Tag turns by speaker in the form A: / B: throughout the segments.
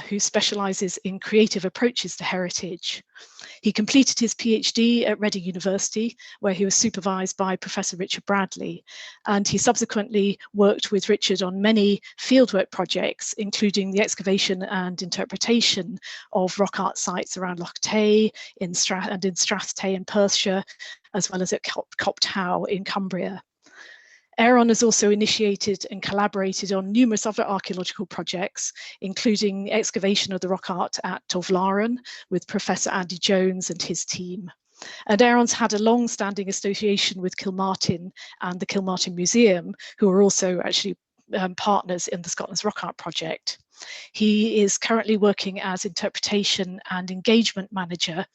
A: who specialises in creative approaches to heritage. He completed his PhD at Reading University, where he was supervised by Professor Richard Bradley, and he subsequently worked with Richard on many fieldwork projects, including the excavation and interpretation of rock art sites around Loch Tay in Strath Tay in Perthshire, as well as at Copt Howe in Cumbria. Aaron has also initiated and collaborated on numerous other archaeological projects, including excavation of the rock art at Tovlaren with Professor Andy Jones and his team. And Aaron's had a long-standing association with Kilmartin and the Kilmartin Museum, who are also actually partners in the Scotland's Rock Art project. He is currently working as interpretation and engagement manager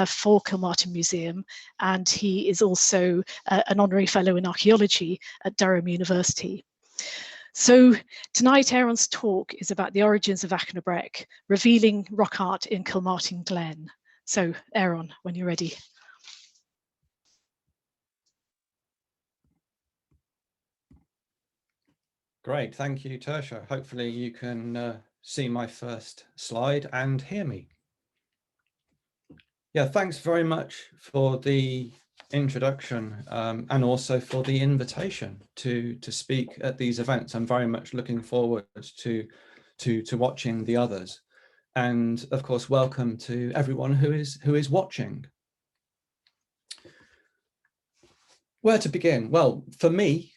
A: for Kilmartin Museum, and he is also an honorary fellow in archaeology at Durham University. So tonight, Aaron's talk is about the origins of Achnabreck, revealing rock art in Kilmartin Glen. So Aaron, when you're ready.
B: Great, thank you, Tertia. Hopefully you can see my first slide and hear me. Yeah, thanks very much for the introduction and also for the invitation to speak at these events. I'm very much looking forward to watching the others. And of course, welcome to everyone who is watching. Where to begin? Well, for me,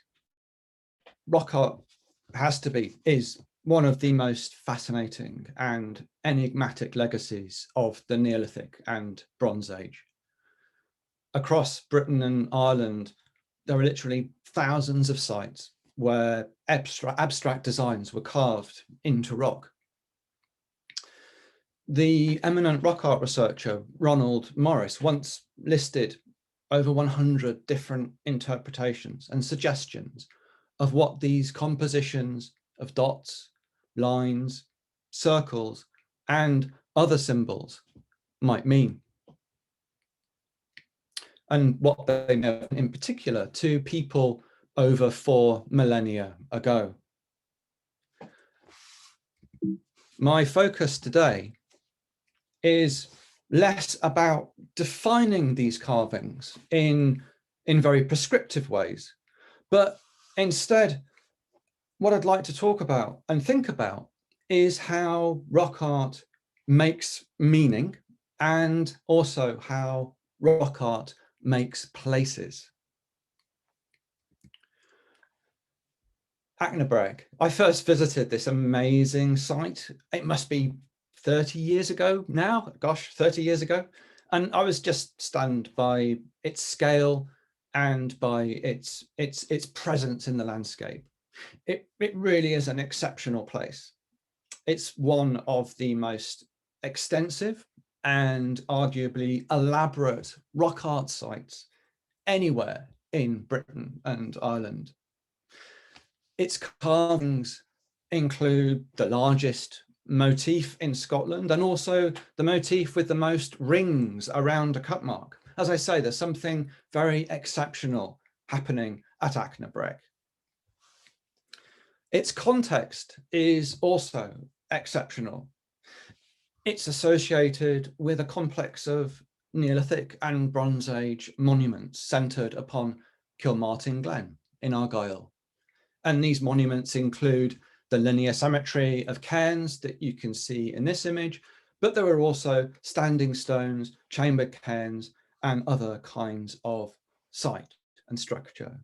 B: rock art is one of the most fascinating and enigmatic legacies of the Neolithic and Bronze Age. Across Britain and Ireland, there are literally thousands of sites where abstract designs were carved into rock. The eminent rock art researcher Ronald Morris once listed over 100 different interpretations and suggestions of what these compositions of dots, lines, circles, and other symbols might mean, and what they meant in particular to people over 4 millennia ago. My focus today is less about defining these carvings in very prescriptive ways, but instead, what I'd like to talk about and think about is how rock art makes meaning and also how rock art makes places. Achnabreck. I first visited this amazing site. It must be 30 years ago now, gosh, 30 years ago. And I was just stunned by its scale and by its presence in the landscape. It really is an exceptional place. It's one of the most extensive and arguably elaborate rock art sites anywhere in Britain and Ireland. Its carvings include the largest motif in Scotland and also the motif with the most rings around a cut mark. As I say, there's something very exceptional happening at Achnabreck. Its context is also exceptional. It's associated with a complex of Neolithic and Bronze Age monuments centred upon Kilmartin Glen in Argyll. And these monuments include the linear cemetery of cairns that you can see in this image, but there are also standing stones, chambered cairns, and other kinds of site and structure.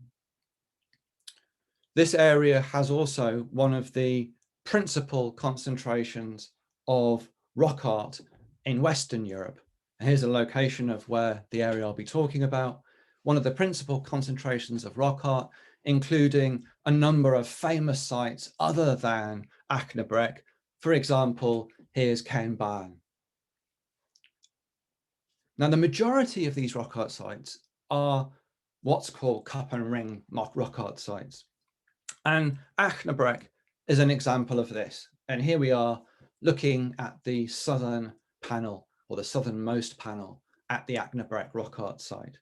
B: This area has also one of the principal concentrations of rock art in Western Europe. And here's a location of where the area I'll be talking about. One of the principal concentrations of rock art, including a number of famous sites other than Achnabreck. For example, here's Cairnban. Now, the majority of these rock art sites are what's called cup and ring rock art sites. And Achnabreck is an example of this. And here we are looking at the southern panel, or the southernmost panel at the Achnabreck rock art site.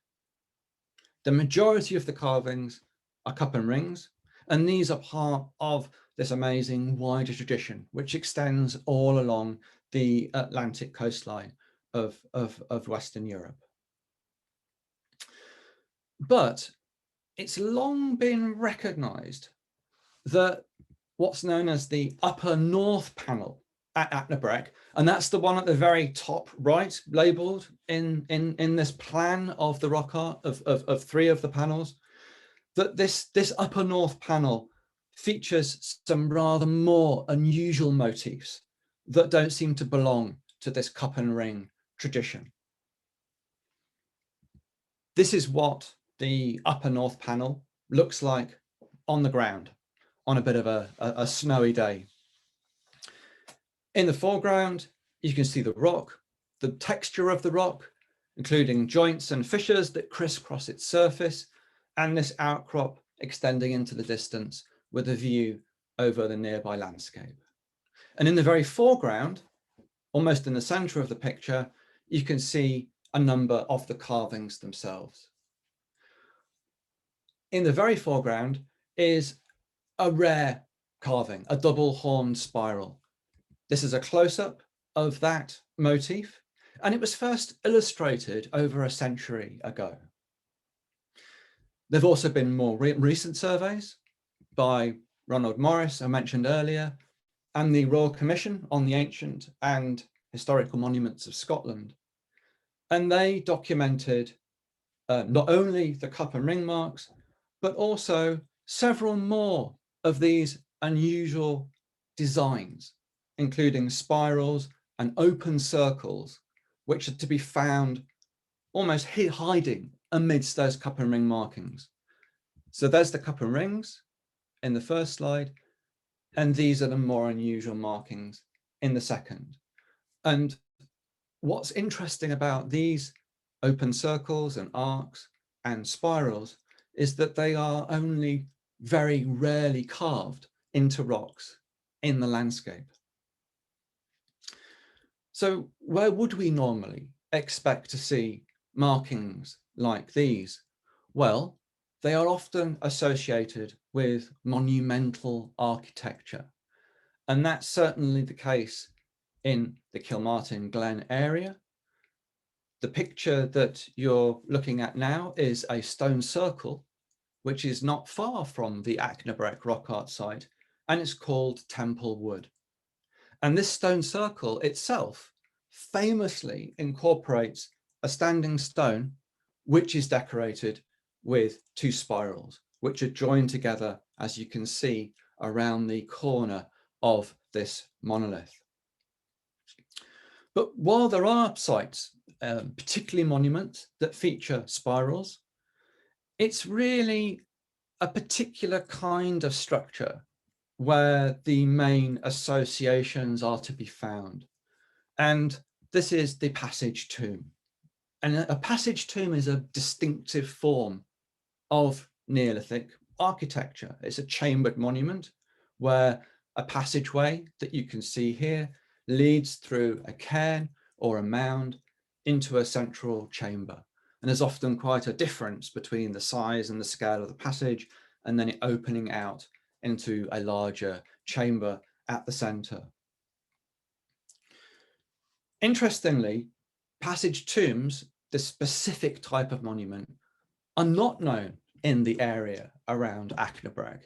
B: The majority of the carvings are cup and rings, And these are part of this amazing wider tradition, which extends all along the Atlantic coastline of Western Europe. But it's long been recognised that what's known as the upper north panel at Achnabreck, and that's the one at the very top right, labelled in this plan of the rock art of three of the panels, that this upper north panel features some rather more unusual motifs that don't seem to belong to this cup and ring tradition. This is what the upper north panel looks like on the ground on a bit of a snowy day. In the foreground, you can see the rock, the texture of the rock, including joints and fissures that crisscross its surface, and this outcrop extending into the distance with a view over the nearby landscape. And in the very foreground, almost in the center of the picture, you can see a number of the carvings themselves. In the very foreground is a rare carving, a double horned spiral. This is a close-up of that motif, and it was first illustrated over a century ago. There've also been more recent surveys by Ronald Morris, I mentioned earlier, and the Royal Commission on the Ancient and Historical Monuments of Scotland. And they documented not only the cup and ring marks, but also several more of these unusual designs, including spirals and open circles, which are to be found almost hiding amidst those cup and ring markings. So there's the cup and rings in the first slide, and these are the more unusual markings in the second. And what's interesting about these open circles and arcs and spirals is that they are only very rarely carved into rocks in the landscape. So where would we normally expect to see markings like these? Well, they are often associated with monumental architecture. And that's certainly the case in the Kilmartin Glen area. The picture that you're looking at now is a stone circle, which is not far from the Achnabreck rock art site, and it's called Temple Wood. And this stone circle itself famously incorporates a standing stone, which is decorated with two spirals, which are joined together, as you can see, around the corner of this monolith. But while there are sites, particularly monuments, that feature spirals, it's really a particular kind of structure where the main associations are to be found. And this is the passage tomb. And a passage tomb is a distinctive form of Neolithic architecture. It's a chambered monument where a passageway that you can see here leads through a cairn or a mound into a central chamber. And there's often quite a difference between the size and the scale of the passage, and then it opening out into a larger chamber at the center. Interestingly, passage tombs, this specific type of monument, are not known in the area around Achnabreck.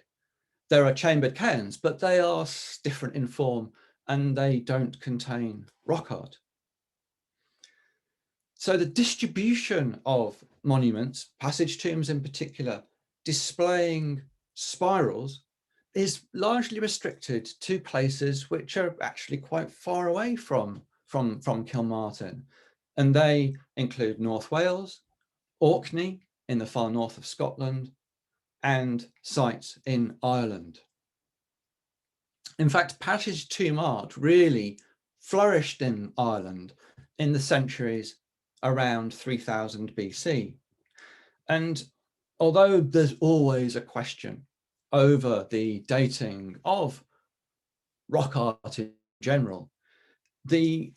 B: There are chambered cairns, but they are different in form and they don't contain rock art. So the distribution of monuments, passage tombs in particular, displaying spirals is largely restricted to places which are actually quite far away from Kilmartin. And they include North Wales, Orkney in the far north of Scotland, and sites in Ireland. In fact, passage tomb art really flourished in Ireland in the centuries around 3000 BC. And although there's always a question over the dating of rock art in general, the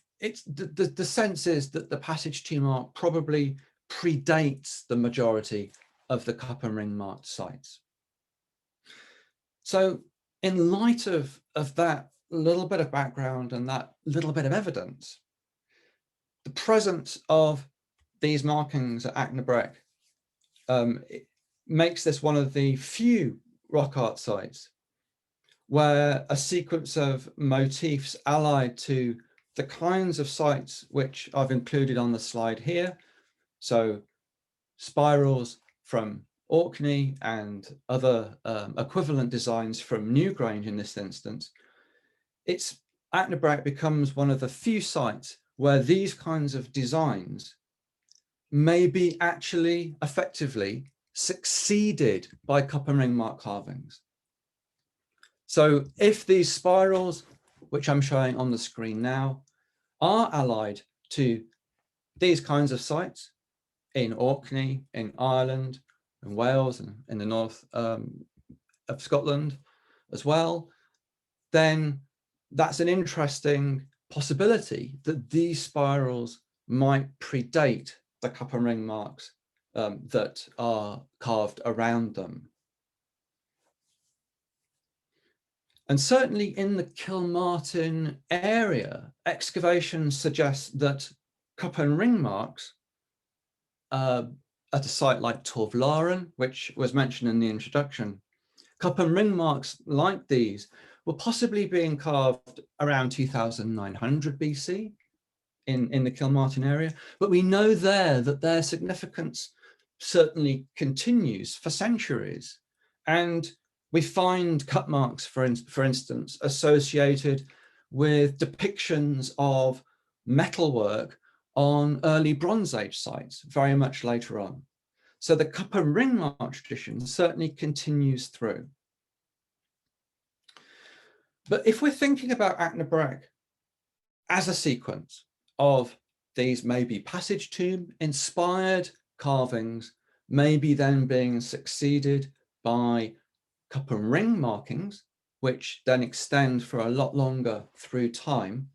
B: sense is that the passage tomb art probably predates the majority of the cup and ring marked sites. So in light of that little bit of background and that little bit of evidence, the presence of these markings at Achnabreck makes this one of the few rock art sites where a sequence of motifs allied to the kinds of sites which I've included on the slide here, so spirals from Orkney and other equivalent designs from Newgrange in this instance, Achnabreck becomes one of the few sites where these kinds of designs may be actually effectively succeeded by cup and ring mark carvings. So if these spirals, which I'm showing on the screen now, are allied to these kinds of sites in Orkney, in Ireland, in Wales, and in the north of Scotland as well, then that's an interesting possibility that these spirals might predate the cup and ring marks that are carved around them. And certainly in the Kilmartin area, excavations suggest that cup and ring marks at a site like Torvlaren, which was mentioned in the introduction, cup and ring marks like these were possibly being carved around 2900 BC in the Kilmartin area, but we know there that their significance certainly continues for centuries. And we find cut marks, for instance, associated with depictions of metalwork on early Bronze Age sites very much later on. So the cup and ring mark tradition certainly continues through. But if we're thinking about Achnabreck as a sequence of these maybe passage tomb inspired carvings, maybe then being succeeded by cup and ring markings, which then extend for a lot longer through time,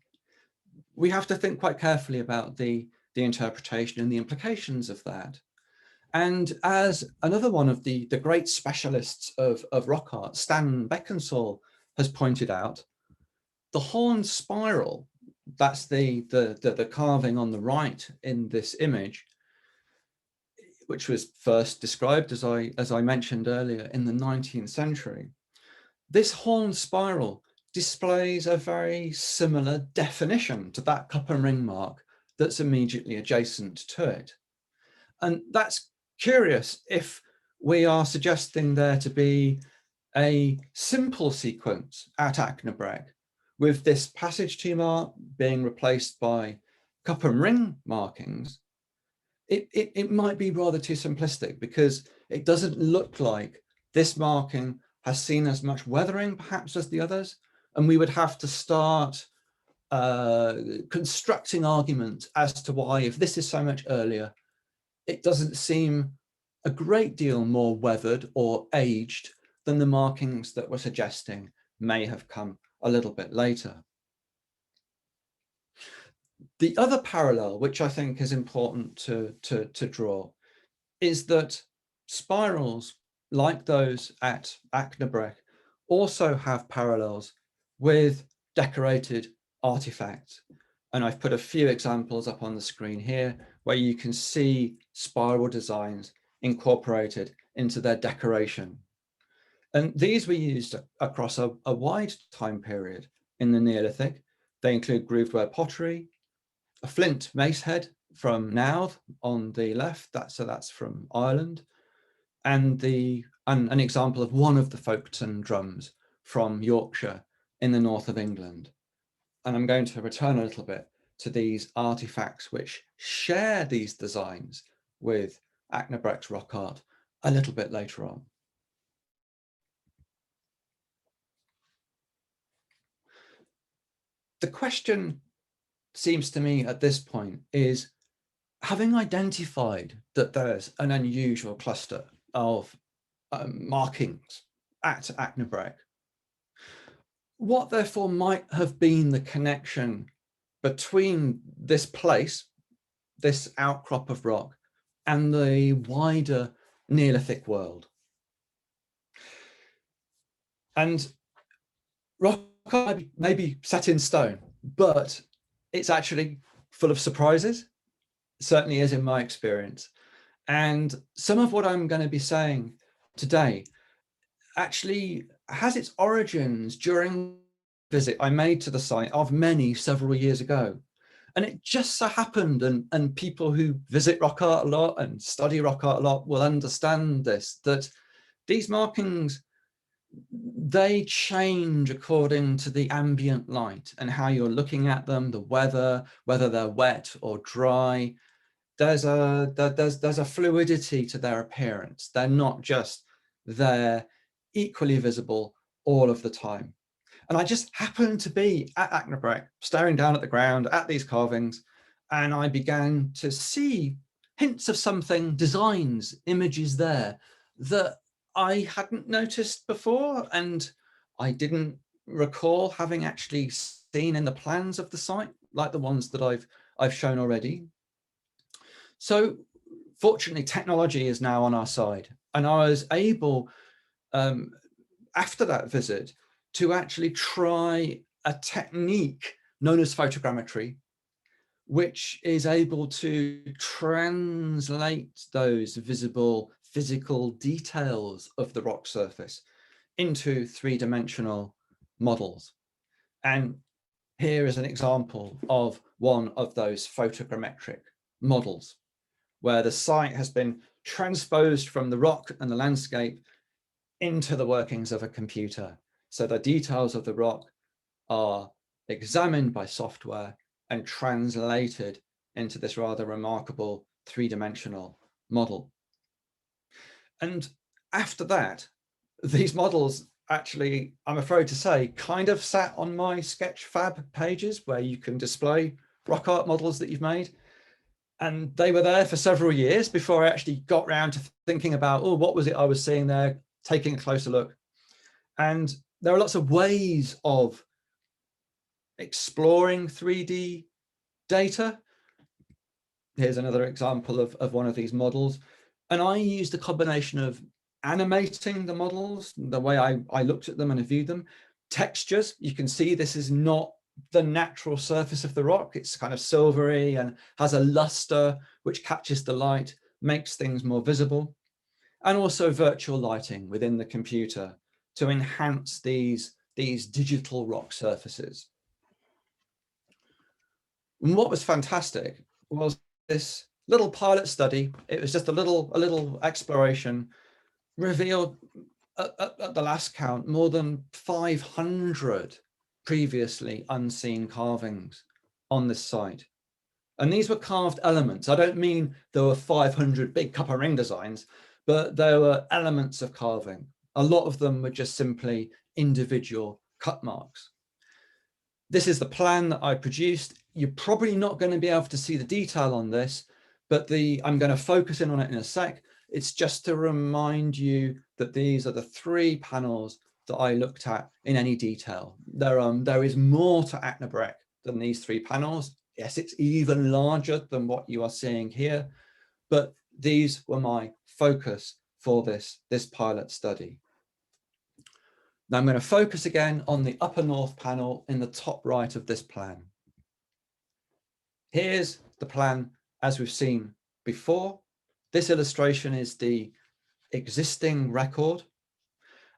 B: we have to think quite carefully about the interpretation and the implications of that. And as another one of the great specialists of rock art, Stan Beckinsale, has pointed out, the horn spiral, that's the carving on the right in this image, which was first described, as I mentioned earlier, in the 19th century. This horn spiral displays a very similar definition to that cup and ring mark that's immediately adjacent to it. And that's curious if we are suggesting there to be a simple sequence at Achnabreck, with this passage tomb art being replaced by cup and ring markings. It might be rather too simplistic, because it doesn't look like this marking has seen as much weathering perhaps as the others, and we would have to start constructing arguments as to why, if this is so much earlier, it doesn't seem a great deal more weathered or aged than the markings that we're suggesting may have come a little bit later. The other parallel, which I think is important to draw, is that spirals like those at Achnabreck also have parallels with decorated artifacts. And I've put a few examples up on the screen here where you can see spiral designs incorporated into their decoration. And these were used across a wide time period in the Neolithic. They include grooved ware pottery, a flint mace head from Nairth on the left, that's from Ireland, and an example of one of the Folkestone drums from Yorkshire in the north of England. And I'm going to return a little bit to these artifacts which share these designs with Achnabreck's rock art a little bit later on. The question seems to me at this point is, having identified that there's an unusual cluster of markings at Achnabreck, what therefore might have been the connection between this place, this outcrop of rock, and the wider Neolithic world? And rock art may be set in stone, but it's actually full of surprises. It certainly is in my experience. And some of what I'm going to be saying today actually has its origins during a visit I made to the site of many several years ago. And it just so happened, and people who visit rock art a lot and study rock art a lot will understand this, that these markings, they change according to the ambient light and how you're looking at them, the weather, whether they're wet or dry. There's a fluidity to their appearance. They're not just there equally visible all of the time. And I just happened to be at Achnabreck, staring down at the ground at these carvings, and I began to see hints of something, designs, images there that I hadn't noticed before, and I didn't recall having actually seen in the plans of the site, like the ones that I've shown already. So fortunately, technology is now on our side, and I was able, after that visit, to actually try a technique known as photogrammetry, which is able to translate those visible physical details of the rock surface into three-dimensional models. And here is an example of one of those photogrammetric models, where the site has been transposed from the rock and the landscape into the workings of a computer. So the details of the rock are examined by software and translated into this rather remarkable three-dimensional model. And after that, these models actually, I'm afraid to say, kind of sat on my Sketchfab pages where you can display rock art models that you've made. And they were there for several years before I actually got round to thinking about, oh, what was it I was seeing there, taking a closer look. And there are lots of ways of exploring 3D data. Here's another example of one of these models. And I used a combination of animating the models, the way I looked at them and viewed them. Textures, you can see this is not the natural surface of the rock. It's kind of silvery and has a luster which catches the light, makes things more visible. And also virtual lighting within the computer to enhance these digital rock surfaces. And what was fantastic was this little pilot study. It was just a little exploration, revealed at the last count more than 500 previously unseen carvings on this site. And these were carved elements. I don't mean there were 500 big cup and ring designs, but there were elements of carving. A lot of them were just simply individual cut marks. This is the plan that I produced. You're probably not going to be able to see the detail on this, but I'm going to focus in on it in a sec. It's just to remind you that these are the three panels that I looked at in any detail. There is more to Achnabreck than these three panels. Yes, it's even larger than what you are seeing here, but these were my focus for this pilot study. Now I'm going to focus again on the upper north panel in the top right of this plan. Here's the plan as we've seen before. This illustration is the existing record.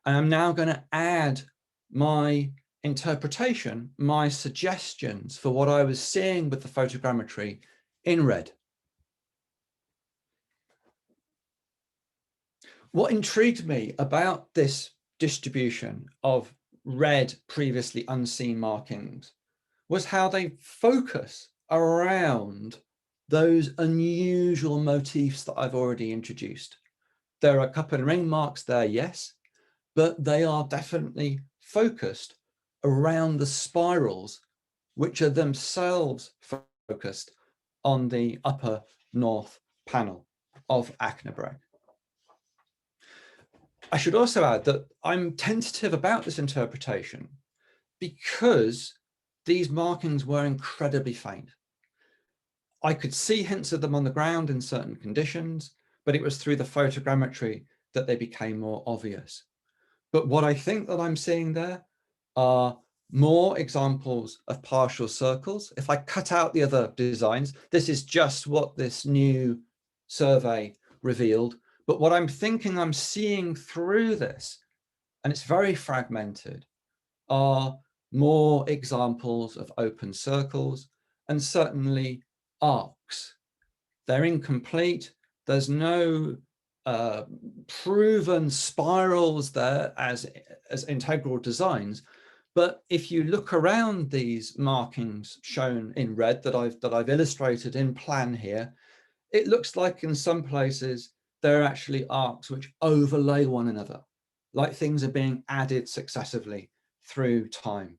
B: And I'm now going to add my interpretation, my suggestions for what I was seeing with the photogrammetry in red. What intrigued me about this distribution of red previously unseen markings was how they focus around those unusual motifs that I've already introduced. There are cup and ring marks there, yes, but they are definitely focused around the spirals, which are themselves focused on the upper north panel of Achnabreck. I should also add that I'm tentative about this interpretation because these markings were incredibly faint. I could see hints of them on the ground in certain conditions, but it was through the photogrammetry that they became more obvious. But what I think that I'm seeing there are more examples of partial circles. If I cut out the other designs, this is just what this new survey revealed. But what I'm thinking I'm seeing through this, and it's very fragmented, are more examples of open circles and certainly arcs. They're incomplete. There's no proven spirals there as integral designs. But if you look around these markings shown in red that I've illustrated in plan here, it looks like in some places there are actually arcs which overlay one another, like things are being added successively through time.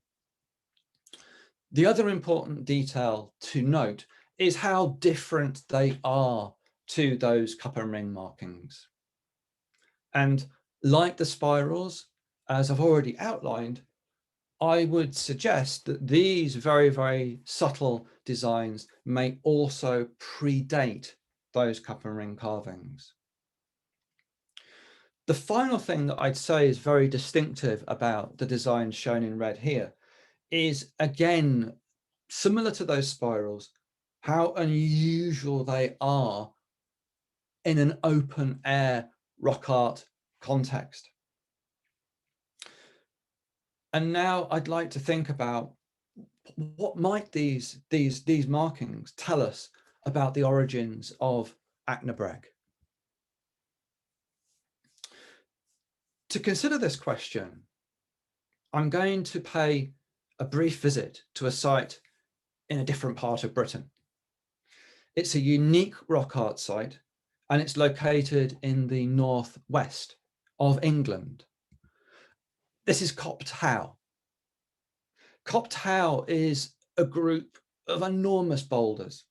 B: The other important detail to note is how different they are to those cup and ring markings. And like the spirals, as I've already outlined, I would suggest that these very, very subtle designs may also predate those cup and ring carvings. The final thing that I'd say is very distinctive about the designs shown in red here is, again, similar to those spirals, how unusual they are in an open air rock art context. And now I'd like to think about what might these markings tell us about the origins of Achnabreck. To consider this question, I'm going to pay a brief visit to a site in a different part of Britain. It's a unique rock art site, and it's located in the northwest of England. This is Copt Howe. Copt Howe is a group of enormous boulders.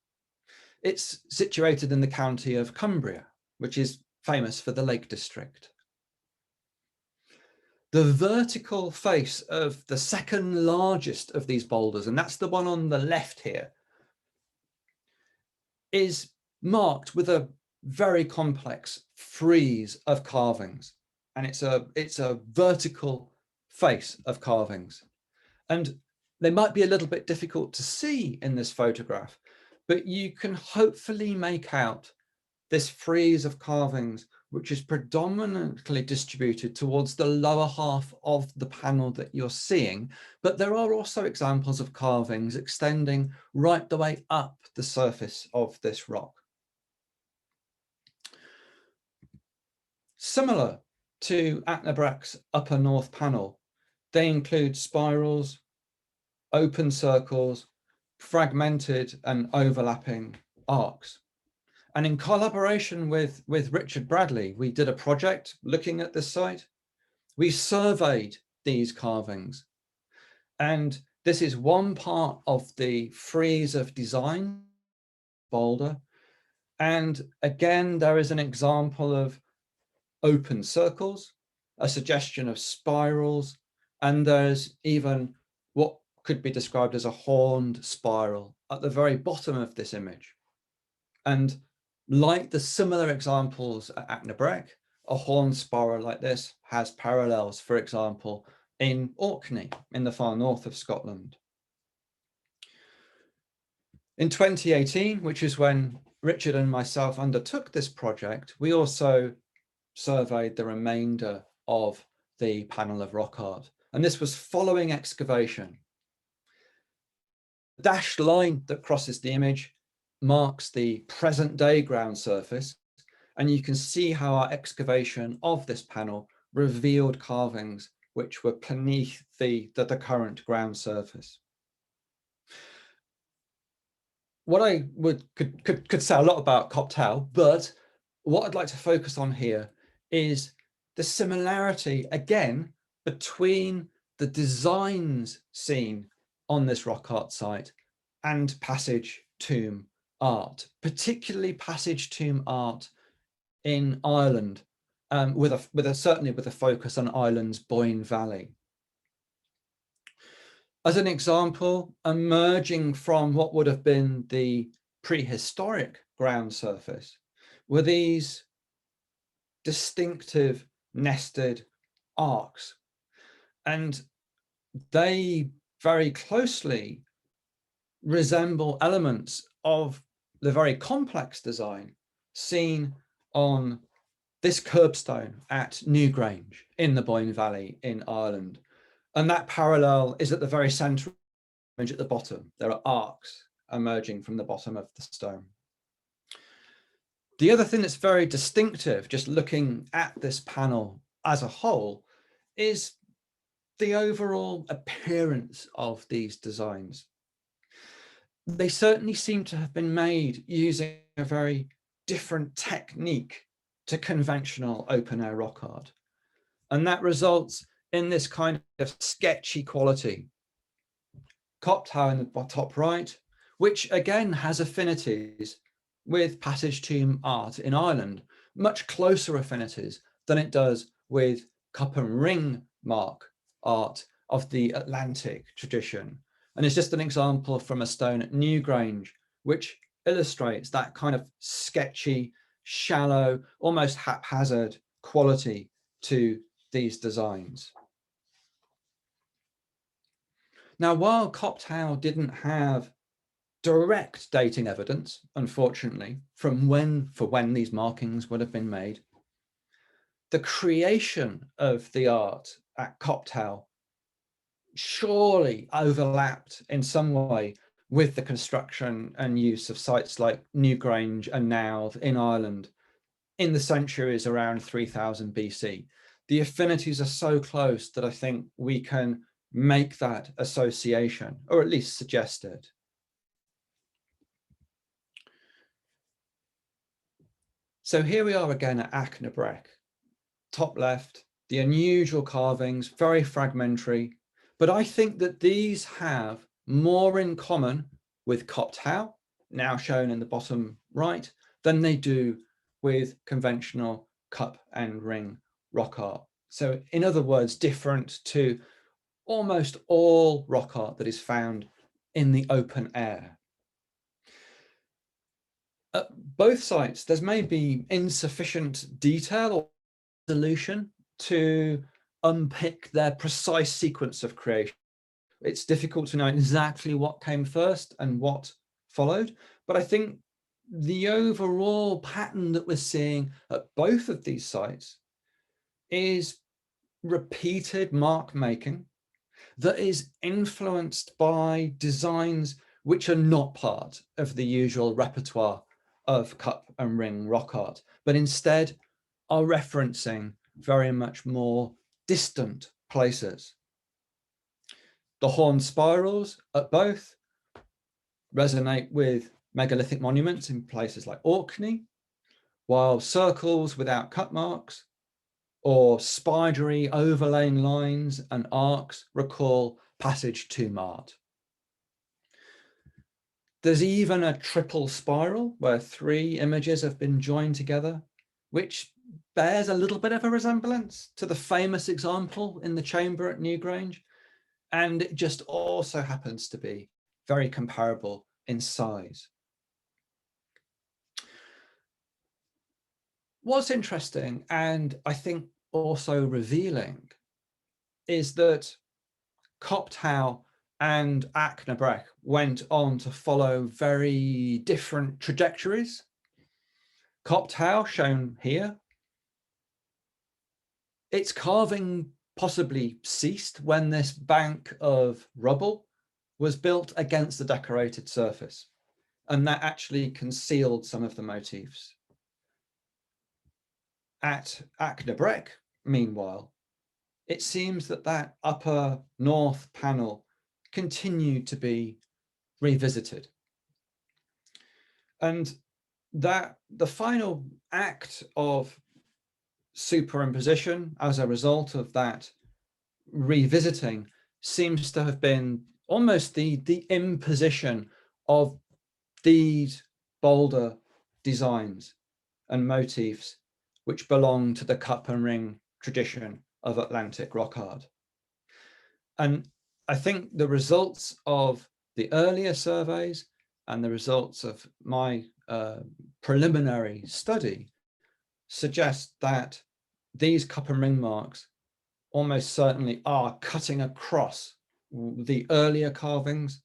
B: It's situated in the county of Cumbria, which is famous for the Lake District. The vertical face of the second largest of these boulders, and that's the one on the left here, is marked with a very complex frieze of carvings. And it's a vertical face of carvings. And they might be a little bit difficult to see in this photograph, but you can hopefully make out this frieze of carvings, which is predominantly distributed towards the lower half of the panel that you're seeing. But there are also examples of carvings extending right the way up the surface of this rock. Similar to Achnabreck's upper north panel, they include spirals, open circles, fragmented and overlapping arcs. And in collaboration with Richard Bradley, we did a project looking at this site. We surveyed these carvings. And this is one part of the frieze of design boulder. And again, there is an example of open circles, a suggestion of spirals, and there's even what could be described as a horned spiral at the very bottom of this image. And like the similar examples at Achnabreck, a horned spiral like this has parallels, for example, in Orkney in the far north of Scotland. In 2018, which is when Richard and myself undertook this project, we also surveyed the remainder of the panel of rock art. And this was following excavation. The dashed line that crosses the image marks the present day ground surface, and you can see how our excavation of this panel revealed carvings which were beneath the current ground surface. What I could say a lot about Copt Howe, but what I'd like to focus on here is the similarity again between the designs seen on this rock art site and passage tomb art, particularly passage tomb art in Ireland, certainly with a focus on Ireland's Boyne Valley. As an example, emerging from what would have been the prehistoric ground surface were these distinctive nested arcs, and they very closely resemble elements of the very complex design seen on this curbstone at Newgrange in the Boyne Valley in Ireland. And that parallel is at the very centre image at the bottom. There are arcs emerging from the bottom of the stone. The other thing that's very distinctive, just looking at this panel as a whole, is the overall appearance of these designs. They certainly seem to have been made using a very different technique to conventional open air rock art. And that results in this kind of sketchy quality. Copt Howe in the top right, which again has affinities with passage tomb art in Ireland, much closer affinities than it does with cup and ring mark art of the Atlantic tradition. And it's just an example from a stone at Newgrange, which illustrates that kind of sketchy, shallow, almost haphazard quality to these designs. Now, while Copt Howe didn't have direct dating evidence, unfortunately, from when these markings would have been made, the creation of the art at Copt Howe surely overlapped in some way with the construction and use of sites like Newgrange and Nairth in Ireland in the centuries around 3000 BC. The affinities are so close that I think we can make that association, or at least suggest it. So here we are again at Achnabreck, top left, the unusual carvings, very fragmentary, but I think that these have more in common with Copt Howe, now shown in the bottom right, than they do with conventional cup and ring rock art. So in other words, different to almost all rock art that is found in the open air. At both sites, there's maybe insufficient detail or resolution to unpick their precise sequence of creation. It's difficult to know exactly what came first and what followed, but I think the overall pattern that we're seeing at both of these sites is repeated mark making that is influenced by designs which are not part of the usual repertoire of cup and ring rock art, but instead are referencing very much more distant places. The horn spirals at both resonate with megalithic monuments in places like Orkney, while circles without cut marks or spidery overlaying lines and arcs recall passage tomb art. There's even a triple spiral where 3 images have been joined together, which bears a little bit of a resemblance to the famous example in the chamber at Newgrange, and it just also happens to be very comparable in size. What's interesting, and I think also revealing, is that Copt Howe and Achnabreck went on to follow very different trajectories. Copt Howe, shown here, its carving possibly ceased when this bank of rubble was built against the decorated surface, and that actually concealed some of the motifs. At Achnabreck, meanwhile, it seems that that upper north panel continued to be revisited, and that the final act of superimposition as a result of that revisiting seems to have been almost the imposition of these bolder designs and motifs which belong to the cup and ring tradition of Atlantic rock art. And I think the results of the earlier surveys and the results of my preliminary study suggest that these cup and ring marks almost certainly are cutting across the earlier carvings,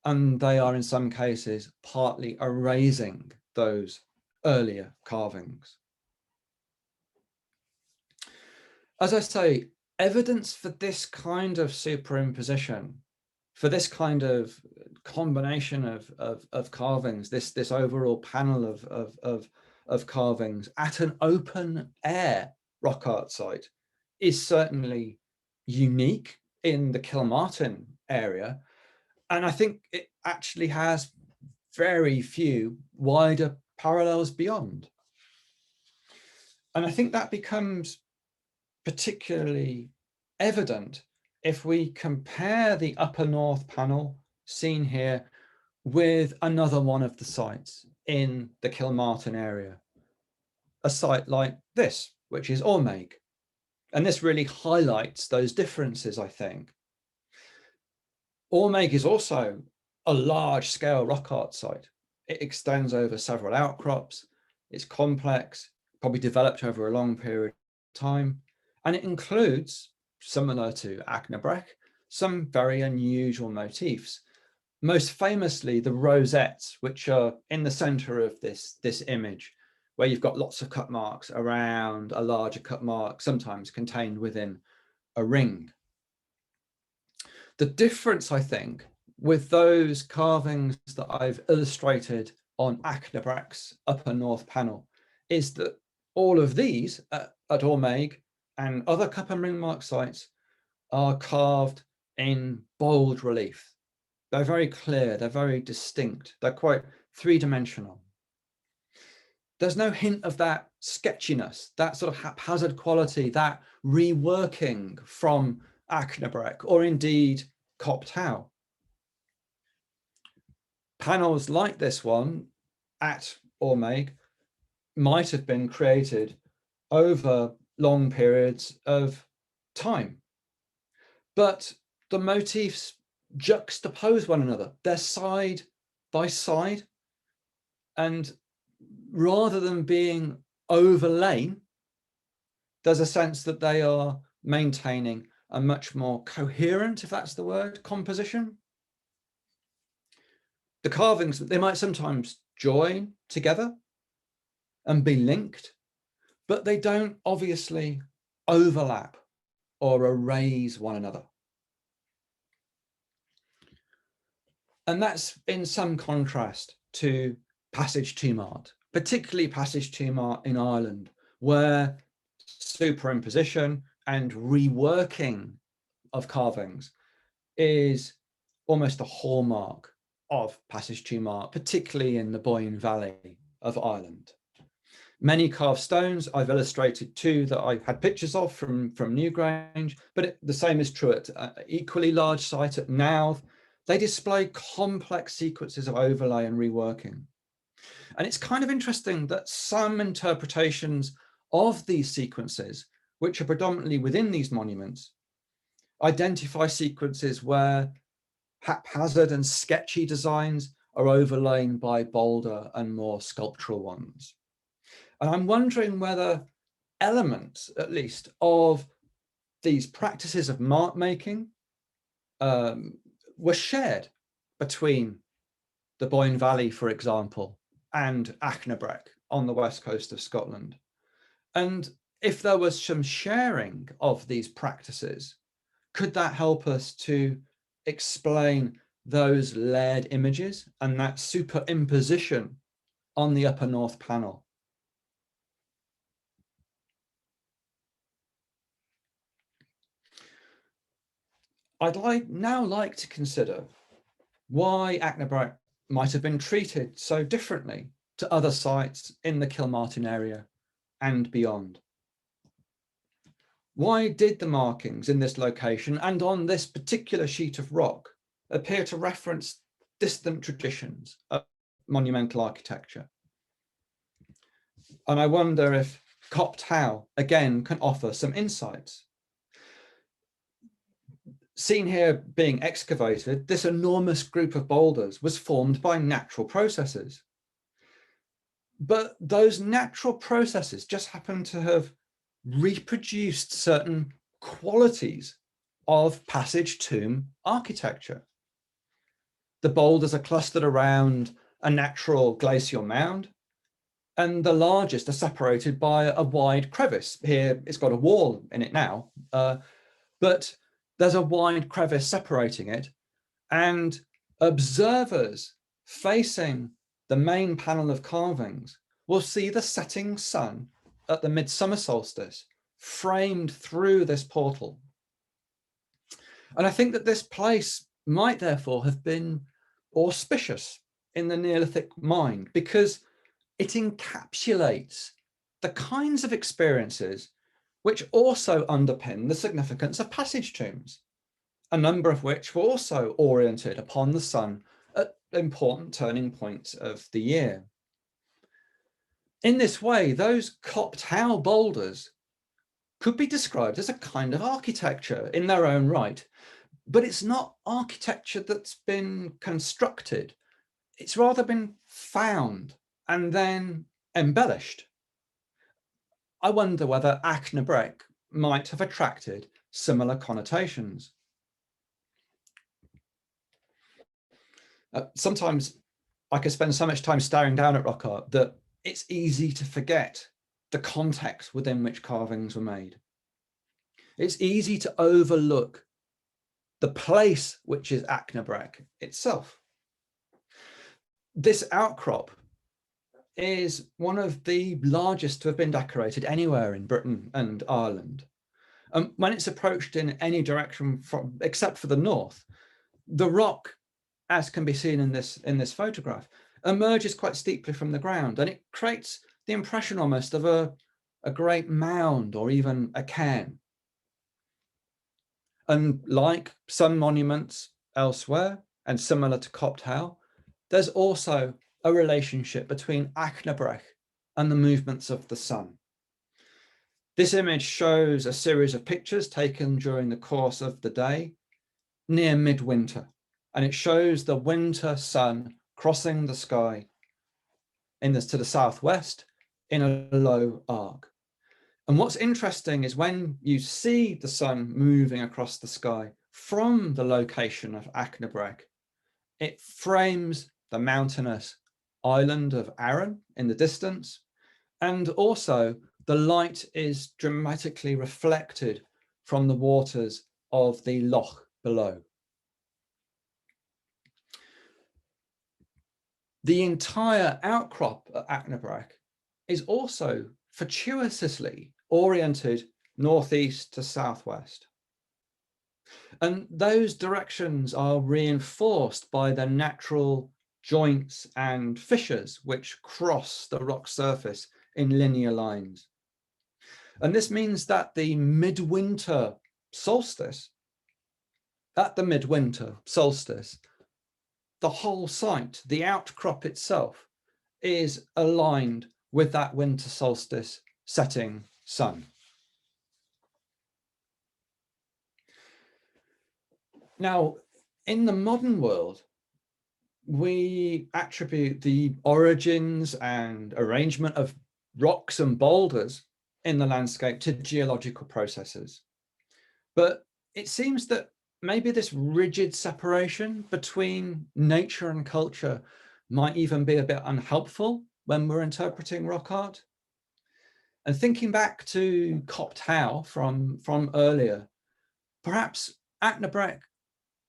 B: and they are in some cases partly erasing those earlier carvings. As I say, evidence for this kind of superimposition, for this kind of combination of carvings, this overall panel of carvings at an open air rock art site is certainly unique in the Kilmartin area. And I think it actually has very few wider parallels beyond. And I think that becomes particularly evident if we compare the upper north panel seen here with another one of the sites in the Kilmartin area, a site like this, which is Ormaig. And this really highlights those differences, I think. Ormaig is also a large scale rock art site. It extends over several outcrops. It's complex, probably developed over a long period of time. And it includes, similar to Achnabreck, some very unusual motifs. Most famously, the rosettes, which are in the center of this image, where you've got lots of cut marks around a larger cut mark, sometimes contained within a ring. The difference, I think, with those carvings that I've illustrated on Achnabreck's upper north panel is that all of these at Ormaig and other cup and ring mark sites are carved in bold relief. They're very clear, they're very distinct, they're quite three-dimensional. There's no hint of that sketchiness, that sort of haphazard quality, that reworking from Achnabreck or indeed Copt Howe. Panels like this one at Ormaig might have been created over long periods of time, but the motifs juxtapose one another. They're side by side, and rather than being overlain, there's a sense that they are maintaining a much more coherent, if that's the word, composition. The carvings, they might sometimes join together and be linked, but they don't obviously overlap or erase one another. And that's in some contrast to Passage to Mart, particularly Passage to Mart in Ireland, where superimposition and reworking of carvings is almost a hallmark of Passage to Mart, particularly in the Boyne Valley of Ireland. Many carved stones I've illustrated too that I've had pictures of from Newgrange, but the same is true at equally large site at Nath. They display complex sequences of overlay and reworking. And it's kind of interesting that some interpretations of these sequences, which are predominantly within these monuments, identify sequences where haphazard and sketchy designs are overlain by bolder and more sculptural ones. And I'm wondering whether elements, at least, of these practices of mark making were shared between the Boyne Valley, for example, and Achnabreck on the west coast of Scotland. And if there was some sharing of these practices, could that help us to explain those layered images and that superimposition on the upper north panel? I'd now like to consider why Achnabreck might have been treated so differently to other sites in the Kilmartin area and beyond. Why did the markings in this location and on this particular sheet of rock appear to reference distant traditions of monumental architecture? And I wonder if Copt Howe again can offer some insights. Seen here being excavated, this enormous group of boulders was formed by natural processes. But those natural processes just happen to have reproduced certain qualities of passage tomb architecture. The boulders are clustered around a natural glacial mound, and the largest are separated by a wide crevice. Here it's got a wall in it now, but there's a wide crevice separating it, and observers facing the main panel of carvings will see the setting sun at the midsummer solstice framed through this portal. And I think that this place might therefore have been auspicious in the Neolithic mind, because it encapsulates the kinds of experiences which also underpin the significance of passage tombs, a number of which were also oriented upon the sun at important turning points of the year. In this way, those Copt Howe boulders could be described as a kind of architecture in their own right, but it's not architecture that's been constructed. It's rather been found and then embellished. I wonder whether Achnabreck might have attracted similar connotations. Sometimes I could spend so much time staring down at rock art that it's easy to forget the context within which carvings were made. It's easy to overlook the place which is Achnabreck itself. This outcrop is one of the largest to have been decorated anywhere in Britain and Ireland. When it's approached in any direction except for the north, the rock, as can be seen in this photograph, emerges quite steeply from the ground, and it creates the impression almost of a great mound or even a cairn. And like some monuments elsewhere, and similar to Copt Howe, there's also a relationship between Achnabreck and the movements of the sun. This image shows a series of pictures taken during the course of the day near midwinter, and it shows the winter sun crossing the sky to the southwest in a low arc. And what's interesting is when you see the sun moving across the sky from the location of Achnabreck, it frames the mountainous island of Arran in the distance, and also the light is dramatically reflected from the waters of the loch below. The entire outcrop at Achnabreck is also fortuitously oriented northeast to southwest. And those directions are reinforced by the natural joints and fissures which cross the rock surface in linear lines. And this means that the midwinter solstice, the whole site, the outcrop itself, is aligned with that winter solstice setting sun. Now, in the modern world, we attribute the origins and arrangement of rocks and boulders in the landscape to geological processes. But it seems that maybe this rigid separation between nature and culture might even be a bit unhelpful when we're interpreting rock art. And thinking back to Copt Howe from earlier, perhaps Achnabreck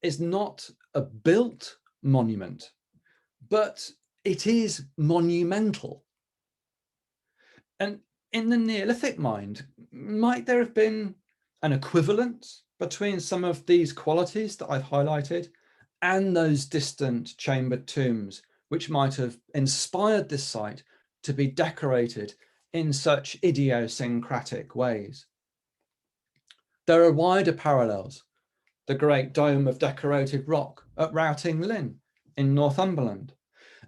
B: is not a built monument, but it is monumental. And in the Neolithic mind, might there have been an equivalence between some of these qualities that I've highlighted and those distant chambered tombs, which might have inspired this site to be decorated in such idiosyncratic ways? There are wider parallels. The great dome of decorated rock at Routing Linn in Northumberland.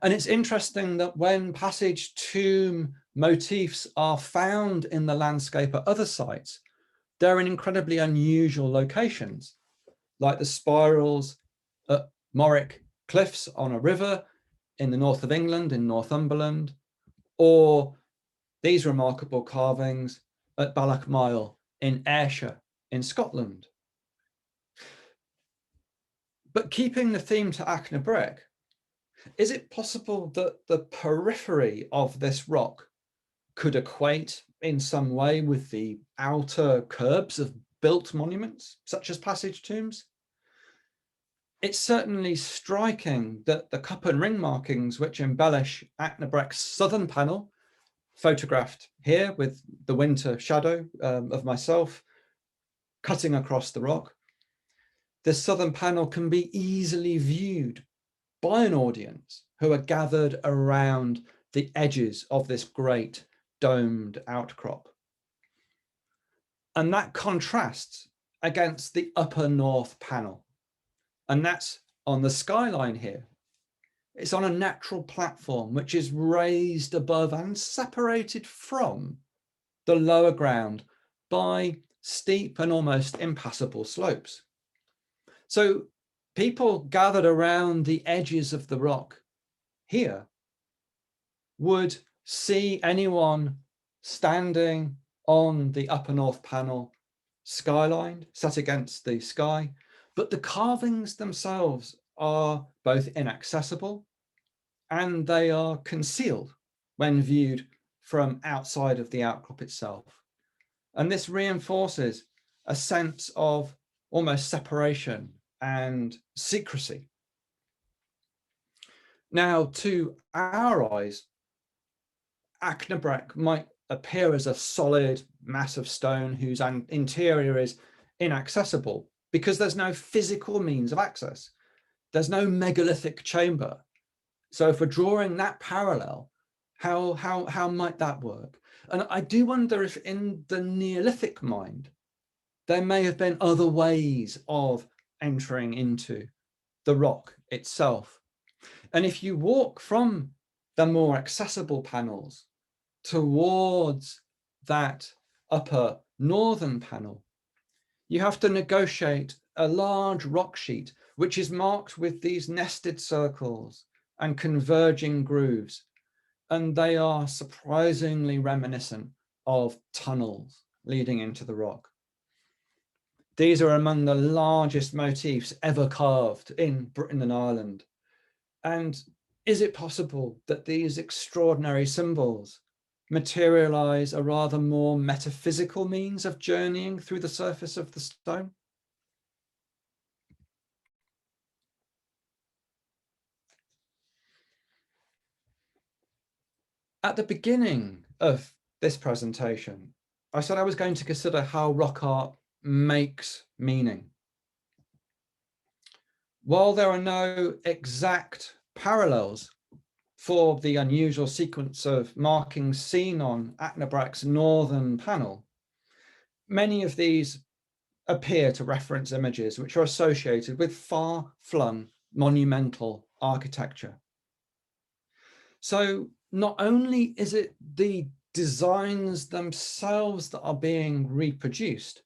B: And it's interesting that when passage tomb motifs are found in the landscape at other sites, they're in incredibly unusual locations, like the spirals at Morwick Cliffs on a river in the north of England in Northumberland, or these remarkable carvings at Ballochmyle in Ayrshire in Scotland. But keeping the theme to Achnabreck, is it possible that the periphery of this rock could equate in some way with the outer curbs of built monuments, such as passage tombs? It's certainly striking that the cup and ring markings which embellish Achnabreck's southern panel, photographed here with the winter shadow of myself cutting across the rock, this southern panel can be easily viewed by an audience who are gathered around the edges of this great domed outcrop. And that contrasts against the upper north panel. And that's on the skyline here. It's on a natural platform which is raised above and separated from the lower ground by steep and almost impassable slopes. So people gathered around the edges of the rock here would see anyone standing on the upper north panel, skylined, set against the sky, but the carvings themselves are both inaccessible and they are concealed when viewed from outside of the outcrop itself. And this reinforces a sense of almost separation and secrecy. Now, to our eyes, Achnabreck might appear as a solid mass of stone whose interior is inaccessible because there's no physical means of access. There's no megalithic chamber. So if we're drawing that parallel, how might that work? And I do wonder if in the Neolithic mind, there may have been other ways of entering into the rock itself. And if you walk from the more accessible panels towards that upper northern panel, you have to negotiate a large rock sheet, which is marked with these nested circles and converging grooves. And they are surprisingly reminiscent of tunnels leading into the rock. These are among the largest motifs ever carved in Britain and Ireland. And is it possible that these extraordinary symbols materialize a rather more metaphysical means of journeying through the surface of the stone? At the beginning of this presentation, I said I was going to consider how rock art makes meaning. While there are no exact parallels for the unusual sequence of markings seen on Achnabreck's northern panel, many of these appear to reference images which are associated with far-flung monumental architecture. So not only is it the designs themselves that are being reproduced,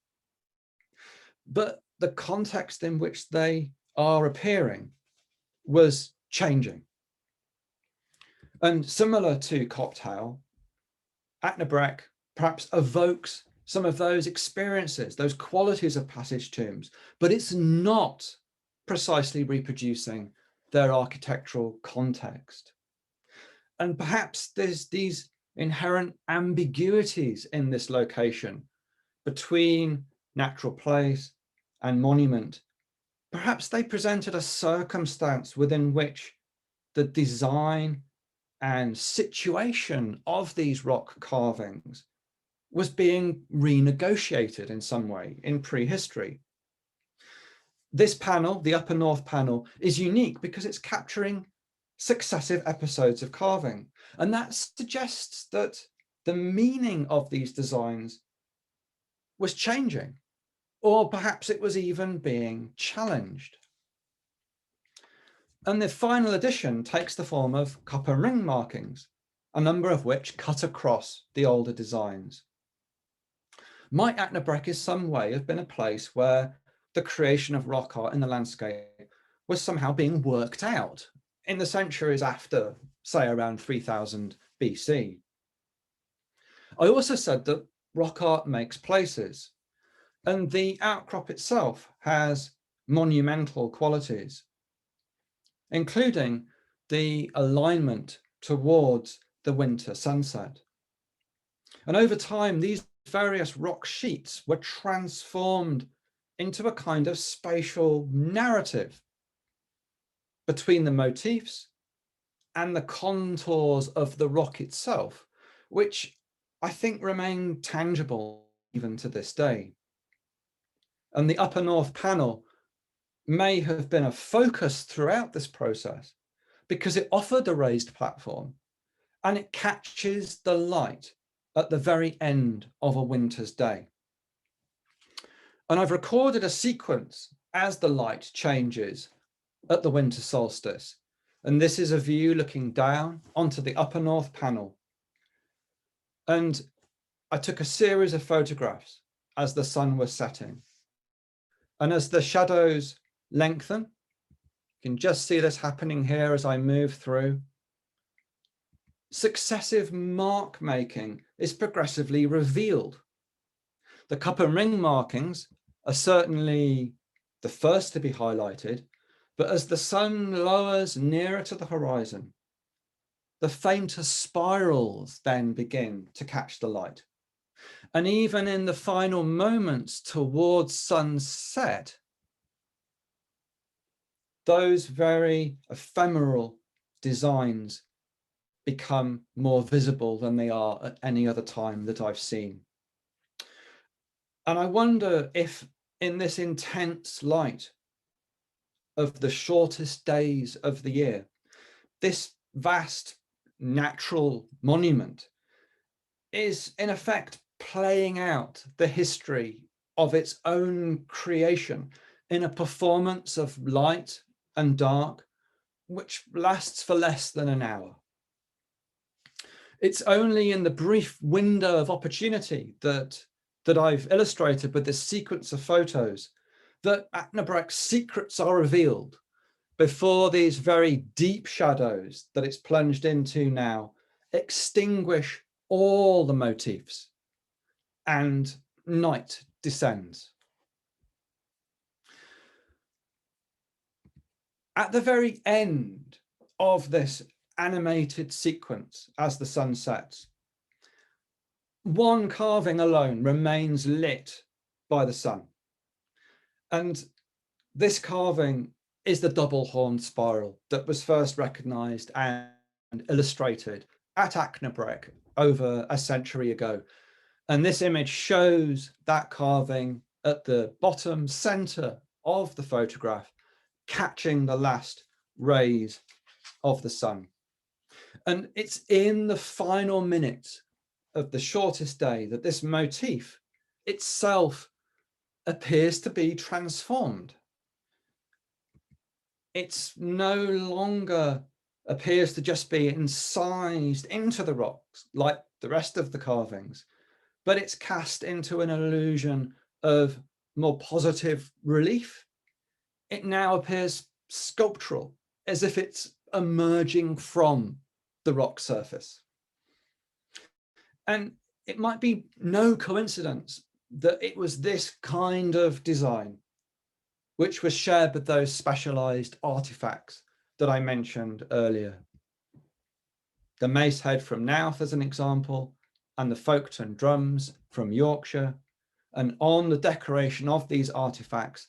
B: but the context in which they are appearing was changing. And similar to Copt Howe, Achnabreck perhaps evokes some of those experiences, those qualities of passage tombs, but it's not precisely reproducing their architectural context. And perhaps there's these inherent ambiguities in this location between natural place and monument. Perhaps they presented a circumstance within which the design and situation of these rock carvings was being renegotiated in some way in prehistory. This panel, the upper north panel, is unique because it's capturing successive episodes of carving. And that suggests that the meaning of these designs was changing, or perhaps it was even being challenged. And the final edition takes the form of copper ring markings, a number of which cut across the older designs. Might Achnabreck in some way have been a place where the creation of rock art in the landscape was somehow being worked out in the centuries after, say, around 3000 BC. I also said that rock art makes places. And the outcrop itself has monumental qualities, including the alignment towards the winter sunset. And over time, these various rock sheets were transformed into a kind of spatial narrative between the motifs and the contours of the rock itself, which I think remain tangible even to this day. And the upper north panel may have been a focus throughout this process because it offered a raised platform and it catches the light at the very end of a winter's day. And I've recorded a sequence as the light changes at the winter solstice. And this is a view looking down onto the upper north panel. And I took a series of photographs as the sun was setting. And as the shadows lengthen, you can just see this happening here as I move through. Successive mark making is progressively revealed. The cup and ring markings are certainly the first to be highlighted, but as the sun lowers nearer to the horizon, the fainter spirals then begin to catch the light. And even in the final moments towards sunset, those very ephemeral designs become more visible than they are at any other time that I've seen. And I wonder if in this intense light of the shortest days of the year, this vast natural monument is in effect playing out the history of its own creation in a performance of light and dark, which lasts for less than an hour. It's only in the brief window of opportunity that I've illustrated with this sequence of photos that Achnabreck's secrets are revealed before these very deep shadows that it's plunged into now extinguish all the motifs and night descends. At the very end of this animated sequence as the sun sets, one carving alone remains lit by the sun. And this carving is the double-horned spiral that was first recognized and illustrated at Achnabreck over a century ago. And this image shows that carving at the bottom center of the photograph, catching the last rays of the sun. And it's in the final minutes of the shortest day that this motif itself appears to be transformed. It's no longer appears to just be incised into the rocks like the rest of the carvings, but it's cast into an illusion of more positive relief. It now appears sculptural, as if it's emerging from the rock surface. And it might be no coincidence that it was this kind of design which was shared with those specialized artifacts that I mentioned earlier. The mace head from Nath as an example, and the Folkestone drums from Yorkshire. And on the decoration of these artifacts,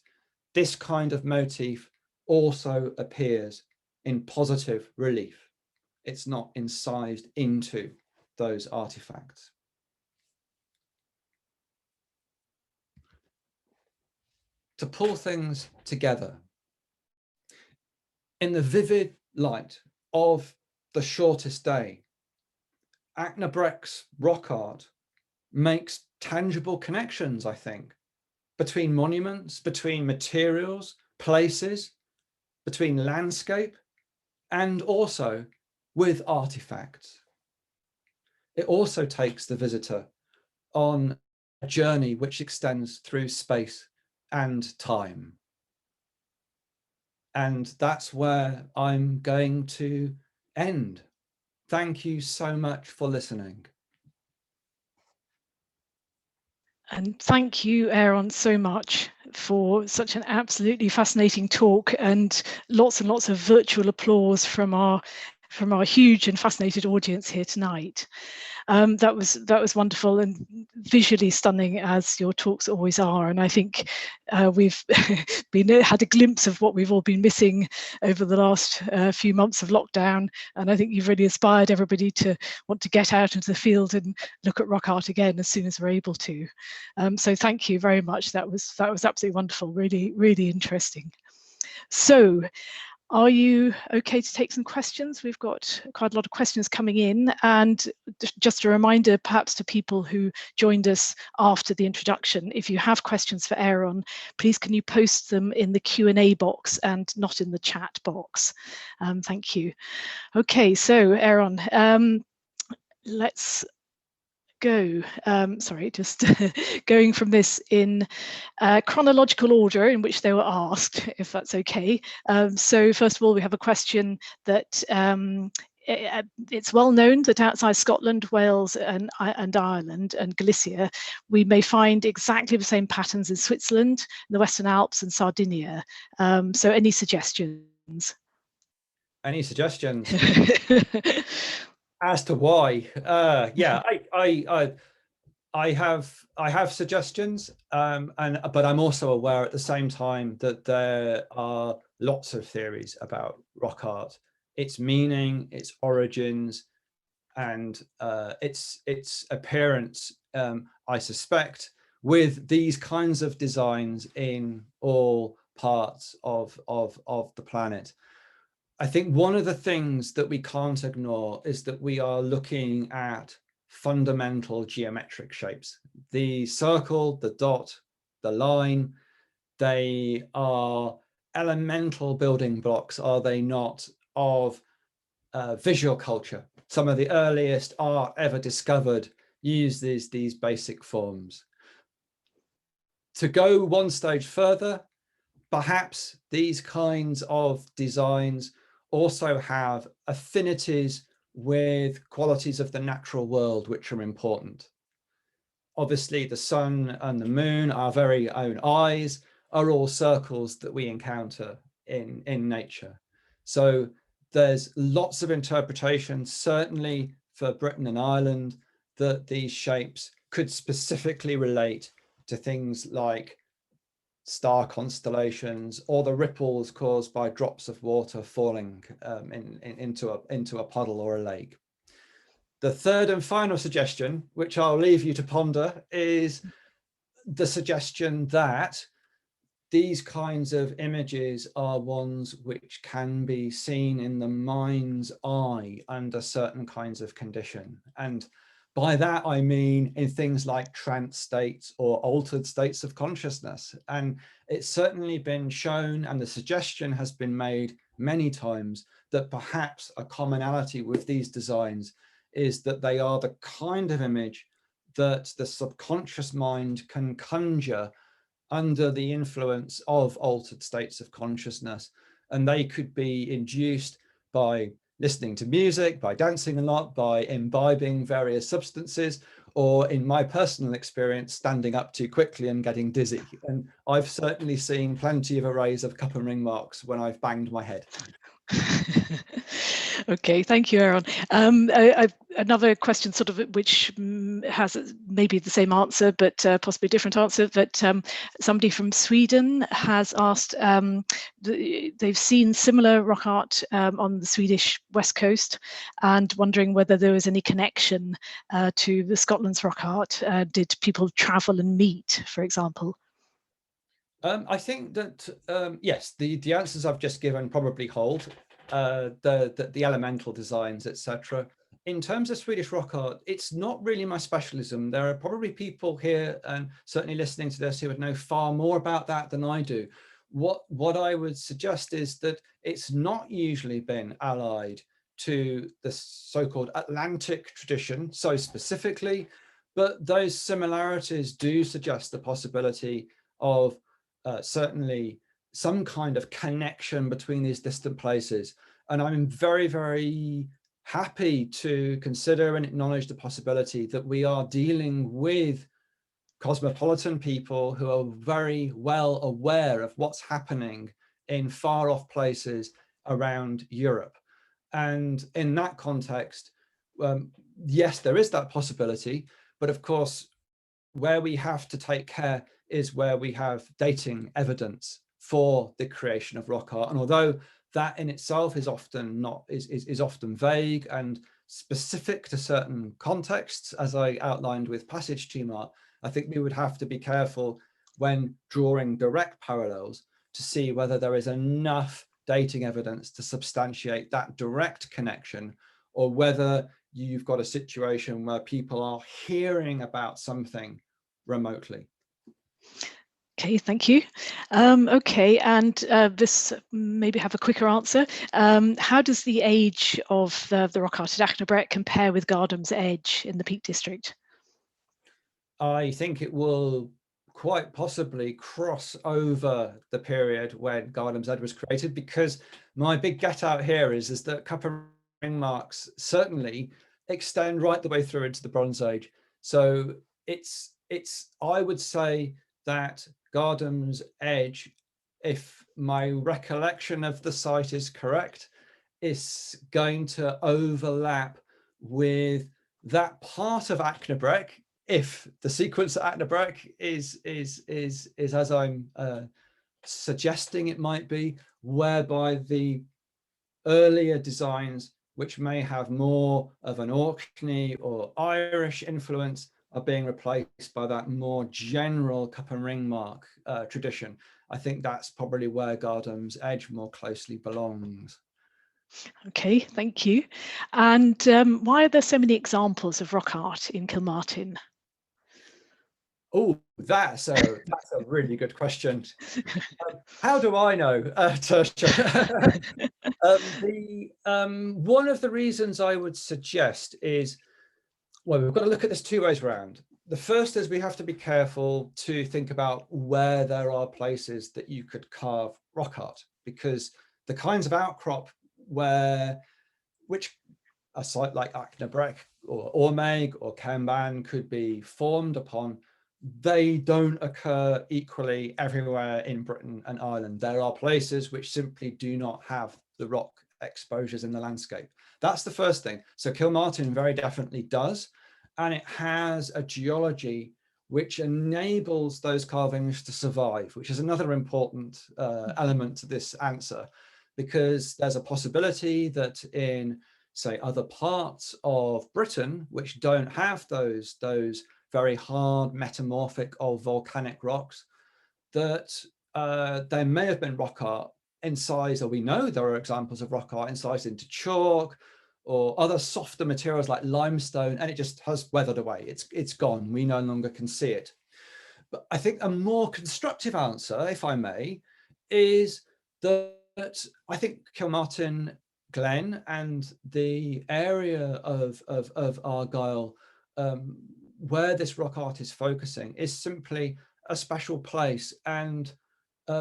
B: this kind of motif also appears in positive relief. It's not incised into those artifacts. To pull things together, in the vivid light of the shortest day, Achnabreck's rock art makes tangible connections, I think, between monuments, between materials, places, between landscape, and also with artifacts. It also takes the visitor on a journey which extends through space and time. And that's where I'm going to end. Thank you so much for listening.
A: And thank you, Aaron, so much for such an absolutely fascinating talk, and lots of virtual applause from our huge and fascinated audience here tonight. That was wonderful and visually stunning, as your talks always are. And I think we've had a glimpse of what we've all been missing over the last few months of lockdown. And I think you've really inspired everybody to want to get out into the field and look at rock art again as soon as we're able to. So thank you very much. That was absolutely wonderful. Really interesting. So, are you okay to take some questions? We've got quite a lot of questions coming in, and just a reminder perhaps to people who joined us after the introduction, if you have questions for Aaron, please can you post them in the Q&A box and not in the chat box. Thank you. Okay, so Aaron, let's go. Sorry, just going from this in chronological order in which they were asked, if that's okay. So first of all, we have a question that it's well known that outside Scotland, Wales and Ireland and Galicia, we may find exactly the same patterns in Switzerland, the Western Alps and Sardinia. So any suggestions?
B: Any suggestions? As to why? Yeah, I have suggestions, but I'm also aware at the same time that there are lots of theories about rock art, its meaning, its origins, and its appearance. I suspect with these kinds of designs in all parts of the planet. I think one of the things that we can't ignore is that we are looking at fundamental geometric shapes. The circle, the dot, the line, they are elemental building blocks, are they not, of visual culture. Some of the earliest art ever discovered uses these basic forms. To go one stage further, perhaps these kinds of designs also have affinities with qualities of the natural world which are important. Obviously, the sun and the moon, our very own eyes, are all circles that we encounter in nature. So there's lots of interpretation, certainly for Britain and Ireland, that these shapes could specifically relate to things like star constellations or the ripples caused by drops of water falling into a puddle or a lake. The third and final suggestion, which I'll leave you to ponder, is the suggestion that these kinds of images are ones which can be seen in the mind's eye under certain kinds of condition. And by that, I mean in things like trance states or altered states of consciousness. And it's certainly been shown, and the suggestion has been made many times, that perhaps a commonality with these designs is that they are the kind of image that the subconscious mind can conjure under the influence of altered states of consciousness. And they could be induced by listening to music, by dancing a lot, by imbibing various substances, or in my personal experience, standing up too quickly and getting dizzy. And I've certainly seen plenty of arrays of cup and ring marks when I've banged my head.
A: Okay, thank you, Aaron. Another question, sort of, which has maybe the same answer, but possibly a different answer. But somebody from Sweden has asked, they've seen similar rock art on the Swedish west coast, and wondering whether there was any connection to the Scotland's rock art. Did people travel and meet, for example?
B: I think that, yes, the answers I've just given probably hold. The elemental designs, etc. In terms of Swedish rock art, it's not really my specialism. There are probably people here and certainly listening to this who would know far more about that than I do. What I would suggest is that it's not usually been allied to the so-called Atlantic tradition so specifically, but those similarities do suggest the possibility of certainly some kind of connection between these distant places. And I'm very, very happy to consider and acknowledge the possibility that we are dealing with cosmopolitan people who are very well aware of what's happening in far off places around Europe. And in that context, yes, there is that possibility, but of course, where we have to take care is where we have dating evidence for the creation of rock art. And although that in itself is often often vague and specific to certain contexts, as I outlined with passage tomb art, I think we would have to be careful when drawing direct parallels to see whether there is enough dating evidence to substantiate that direct connection, or whether you've got a situation where people are hearing about something remotely.
A: Okay, thank you. Okay, and this maybe have a quicker answer. How does the age of the rock art at Achnabreck compare with Gardham's Edge in the Peak District?
B: I think it will quite possibly cross over the period when Gardham's Edge was created, because my big get out here is that copper ring marks certainly extend right the way through into the Bronze Age. So it's I would say that Gardham's Edge, if my recollection of the site is correct, is going to overlap with that part of Achnabreck, if the sequence at Achnabreck is as I'm suggesting it might be, whereby the earlier designs, which may have more of an Orkney or Irish influence, are being replaced by that more general cup and ring mark tradition. I think that's probably where Gardham's Edge more closely belongs.
A: Okay, thank you. And why are there so many examples of rock art in Kilmartin?
B: Oh, that's a really good question. How do I know, Tertia? One of the reasons I would suggest is, well, we've got to look at this two ways around. The first is we have to be careful to think about where there are places that you could carve rock art, because the kinds of outcrop which a site like Achnabreck or Ormaig or Camban could be formed upon, they don't occur equally everywhere in Britain and Ireland. There are places which simply do not have the rock exposures in the landscape. That's the first thing. So Kilmartin very definitely does, and it has a geology which enables those carvings to survive, which is another important element to this answer, because there's a possibility that in, say, other parts of Britain, which don't have those very hard metamorphic or volcanic rocks, that there may have been rock art incised, or we know there are examples of rock art incised into chalk or other softer materials like limestone, and it just has weathered away. It's gone. We no longer can see it. But I think a more constructive answer, if I may, is that I think Kilmartin Glen and the area of Argyll where this rock art is focusing is simply a special place, and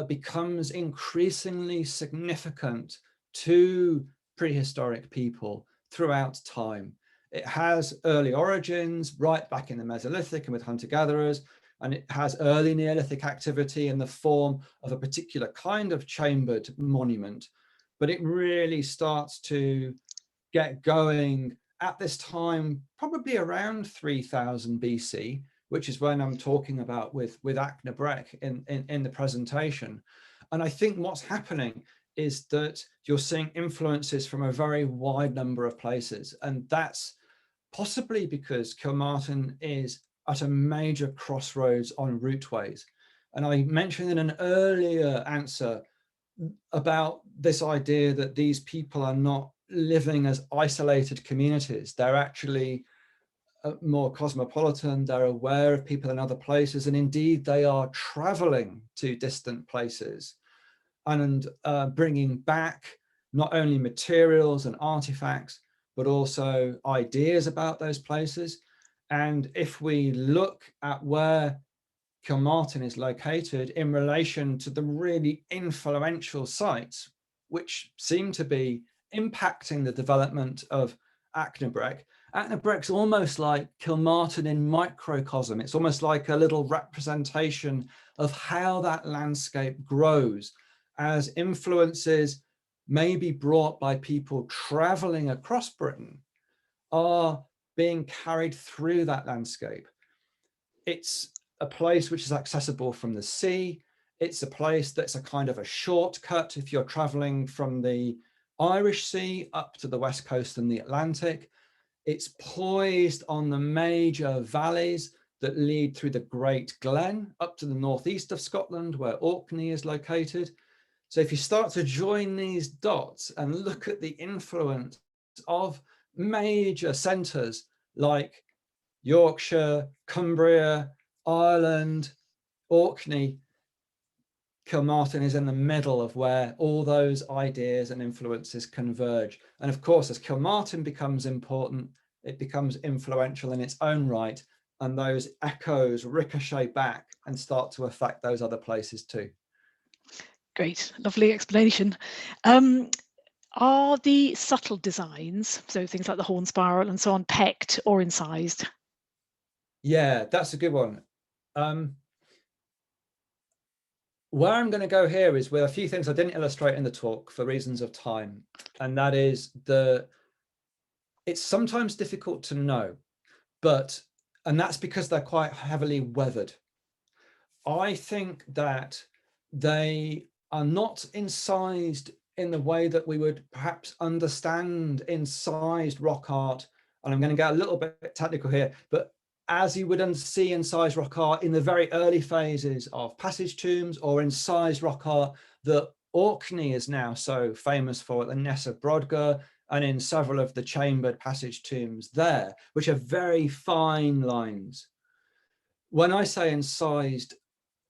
B: becomes increasingly significant to prehistoric people throughout time. It has early origins right back in the Mesolithic and with hunter-gatherers, and it has early Neolithic activity in the form of a particular kind of chambered monument, but it really starts to get going at this time, probably around 3000 BC, which is when I'm talking about with Achnabreck in the presentation. And I think what's happening is that you're seeing influences from a very wide number of places. And that's possibly because Kilmartin is at a major crossroads on routeways. And I mentioned in an earlier answer about this idea that these people are not living as isolated communities. They're actually more cosmopolitan, they're aware of people in other places, and indeed they are traveling to distant places and bringing back not only materials and artifacts, but also ideas about those places. And if we look at where Kilmartin is located in relation to the really influential sites, which seem to be impacting the development of Achnabreck. Achnabreck's almost like Kilmartin in microcosm. It's almost like a little representation of how that landscape grows as influences may be brought by people traveling across Britain are being carried through that landscape. It's a place which is accessible from the sea. It's a place that's a kind of a shortcut if you're traveling from the Irish Sea up to the west coast and the Atlantic. It's poised on the major valleys that lead through the Great Glen up to the northeast of Scotland, where Orkney is located. So if you start to join these dots and look at the influence of major centres like Yorkshire, Cumbria, Ireland, Orkney, Kilmartin is in the middle of where all those ideas and influences converge. And of course, as Kilmartin becomes important, it becomes influential in its own right, and those echoes ricochet back and start to affect those other places too.
A: Great, lovely explanation. Are the subtle designs, so things like the horn spiral and so on, pecked or incised?
B: Yeah, that's a good one. Where I'm going to go here is with a few things I didn't illustrate in the talk for reasons of time, and that is it's sometimes difficult to know, and that's because they're quite heavily weathered. I think that they are not incised in the way that we would perhaps understand incised rock art. And I'm going to get a little bit technical here, but as you would see incised rock art in the very early phases of passage tombs, or incised rock art that Orkney is now so famous for at the Ness of Brodgar, and in several of the chambered passage tombs there, which are very fine lines. When I say incised,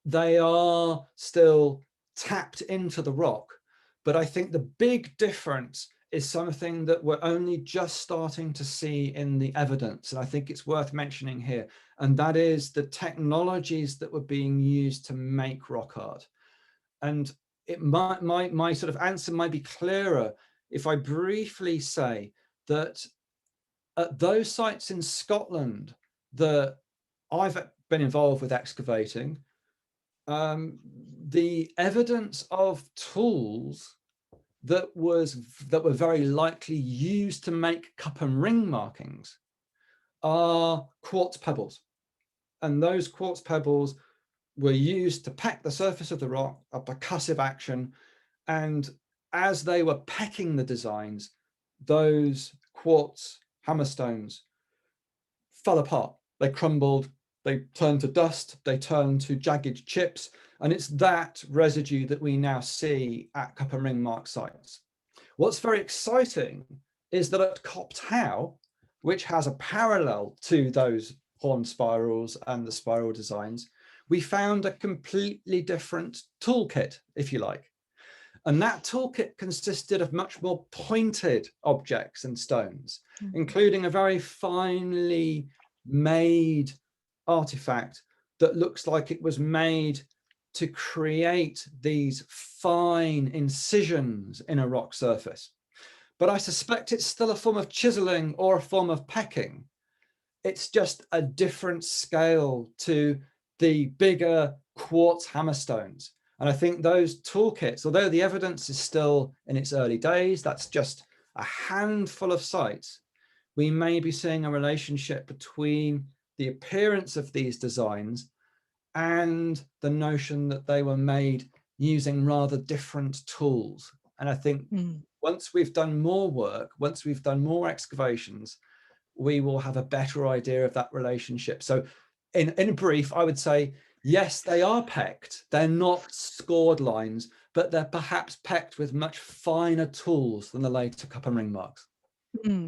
B: they are still tapped into the rock, but I think the big difference is something that we're only just starting to see in the evidence, and I think it's worth mentioning here, and that is the technologies that were being used to make rock art. And my sort of answer might be clearer if I briefly say that at those sites in Scotland that I've been involved with excavating, the evidence of tools that were very likely used to make cup and ring markings are quartz pebbles. And those quartz pebbles were used to peck the surface of the rock, a percussive action. And as they were pecking the designs, those quartz hammerstones fell apart. They crumbled, they turned to dust, they turned to jagged chips. And it's that residue that we now see at cup and ring mark sites. What's very exciting is that at Copt Howe, which has a parallel to those horn spirals and the spiral designs, we found a completely different toolkit, if you like. And that toolkit consisted of much more pointed objects and stones, including a very finely made artifact that looks like it was made to create these fine incisions in a rock surface. But I suspect it's still a form of chiseling or a form of pecking. It's just a different scale to the bigger quartz hammerstones. And I think those toolkits, although the evidence is still in its early days, that's just a handful of sites, we may be seeing a relationship between the appearance of these designs and the notion that they were made using rather different tools. And I think once we've done more work, once we've done more excavations, we will have a better idea of that relationship. So in brief, I would say, yes, they are pecked. They're not scored lines, but they're perhaps pecked with much finer tools than the later cup and ring marks.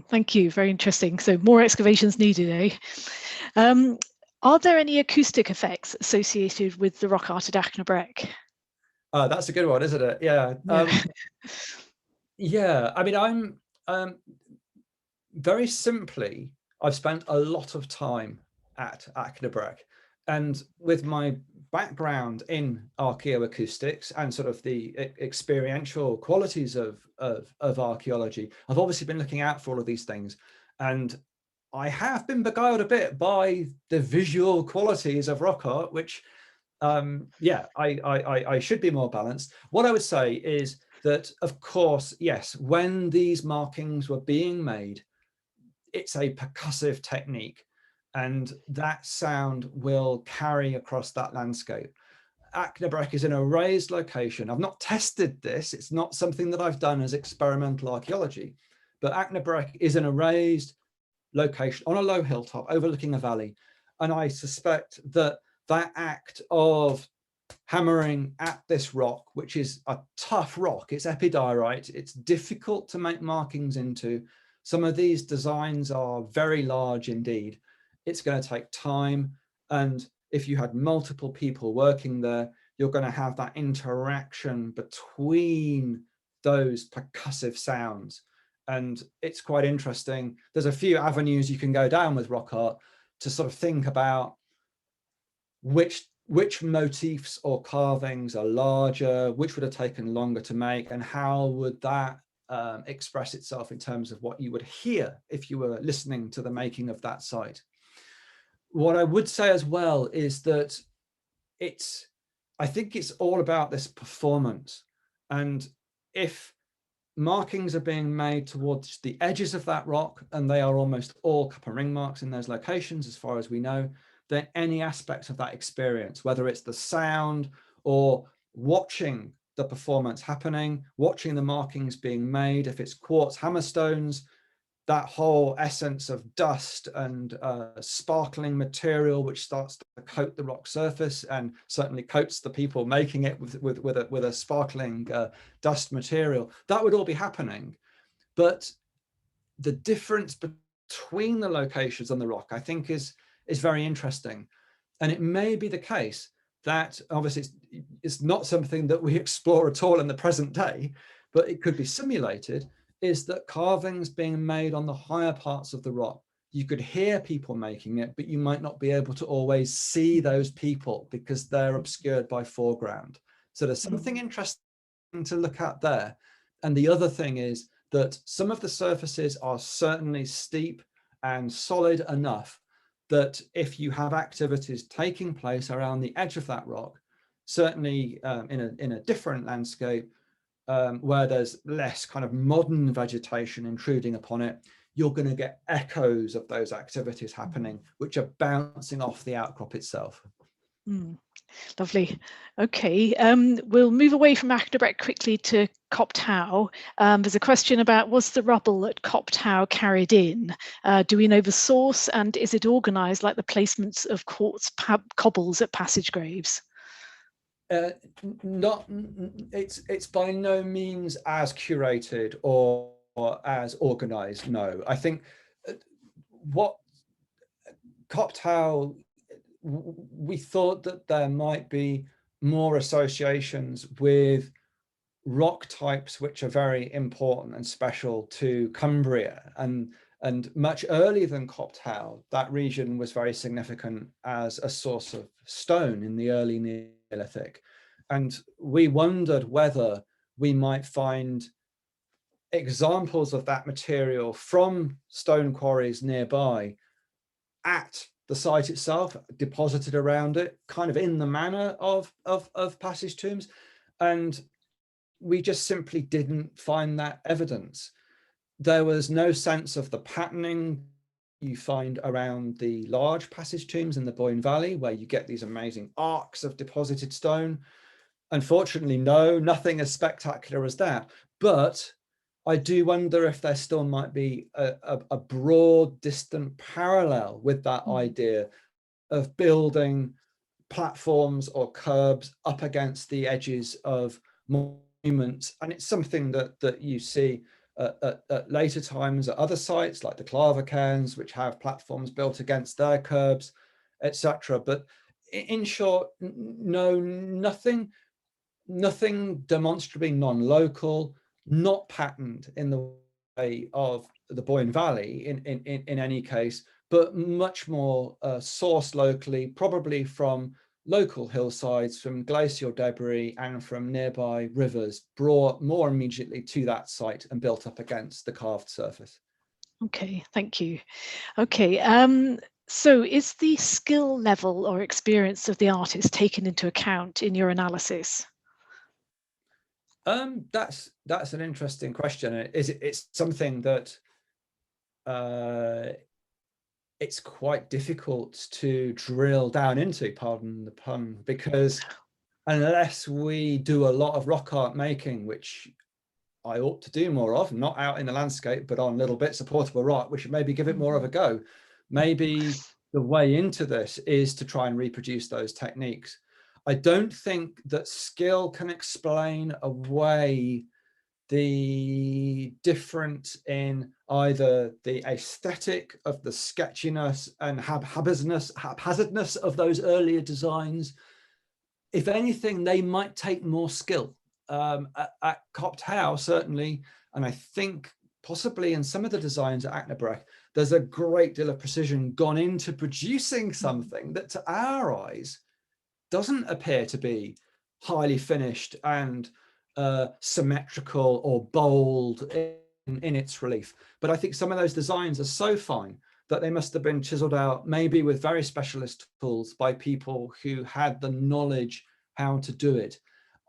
A: Thank you, very interesting. So more excavations needed, eh? Are there any acoustic effects associated with the rock art at Achnabreck?
B: That's a good one, isn't it? Yeah. Yeah, I mean, I'm very simply, I've spent a lot of time at Achnabreck, and with my background in archaeoacoustics and sort of the experiential qualities of archaeology, I've obviously been looking out for all of these things. And I have been beguiled a bit by the visual qualities of rock art, which, yeah, I should be more balanced. What I would say is that, of course, yes, when these markings were being made, it's a percussive technique, and that sound will carry across that landscape. Achnabreck is in a raised location. I've not tested this. It's not something that I've done as experimental archaeology, but Achnabreck is in a raised location on a low hilltop overlooking a valley. And I suspect that that act of hammering at this rock, which is a tough rock, it's epidiorite, it's difficult to make markings into. Some of these designs are very large indeed. It's going to take time. And if you had multiple people working there, you're going to have that interaction between those percussive sounds. And it's quite interesting. There's a few avenues you can go down with rock art to sort of think about which motifs or carvings are larger, which would have taken longer to make, and how would that express itself in terms of what you would hear if you were listening to the making of that site. What I would say as well is that I think it's all about this performance. And if markings are being made towards the edges of that rock, and they are almost all cup and ring marks in those locations, as far as we know, then any aspect of that experience, whether it's the sound or watching the performance happening, watching the markings being made, if it's quartz hammerstones, that whole essence of dust and sparkling material which starts to coat the rock surface and certainly coats the people making it with a sparkling dust material, that would all be happening. But the difference between the locations on the rock, I think, is very interesting. And it may be the case that, obviously it's not something that we explore at all in the present day, but it could be simulated, is that carvings being made on the higher parts of the rock, you could hear people making it, but you might not be able to always see those people because they're obscured by foreground. So there's something interesting to look at there. And the other thing is that some of the surfaces are certainly steep and solid enough that if you have activities taking place around the edge of that rock, certainly in a different landscape, where there's less kind of modern vegetation intruding upon it, you're going to get echoes of those activities happening, which are bouncing off the outcrop itself.
A: Lovely. Okay, we'll move away from Achnabreck quickly to Copt Howe. There's a question about, was the rubble at Copt Howe carried in? Do we know the source, and is it organised like the placements of quartz cobbles at passage graves?
B: It's by no means as curated or as organised. No, I think what Copt Howe, we thought that there might be more associations with rock types which are very important and special to Cumbria, and much earlier than Copt Howe, that region was very significant as a source of stone in the early Neolithic. And we wondered whether we might find examples of that material from stone quarries nearby at the site itself, deposited around it, kind of in the manner of passage tombs. And we just simply didn't find that evidence. There was no sense of the patterning you find around the large passage tombs in the Boyne Valley, where you get these amazing arcs of deposited stone. Unfortunately, nothing as spectacular as that. But I do wonder if there still might be a broad, distant parallel with that idea of building platforms or curbs up against the edges of monuments. And it's something that you see at later times at other sites like the Clava cairns, which have platforms built against their curbs, etc. But in short, no, nothing demonstrably non-local, not patterned in the way of the Boyne Valley in any case, but much more sourced locally, probably from local hillsides, from glacial debris and from nearby rivers, brought more immediately to that site and built up against the carved surface.
A: Okay, thank you. Okay, so is the skill level or experience of the artist taken into account in your analysis?
B: That's an interesting question. It's something that it's quite difficult to drill down into, pardon the pun, because unless we do a lot of rock art making, which I ought to do more of, not out in the landscape, but on little bits of portable rock, we should maybe give it more of a go. Maybe the way into this is to try and reproduce those techniques. I don't think that skill can explain away the difference in either the aesthetic of the sketchiness and haphazardness of those earlier designs. If anything, they might take more skill. At Copt Howe, certainly, and I think possibly in some of the designs at Achnabreck, there's a great deal of precision gone into producing something that to our eyes doesn't appear to be highly finished and symmetrical or bold in its relief. But I think some of those designs are so fine that they must have been chiseled out, maybe with very specialist tools by people who had the knowledge how to do it.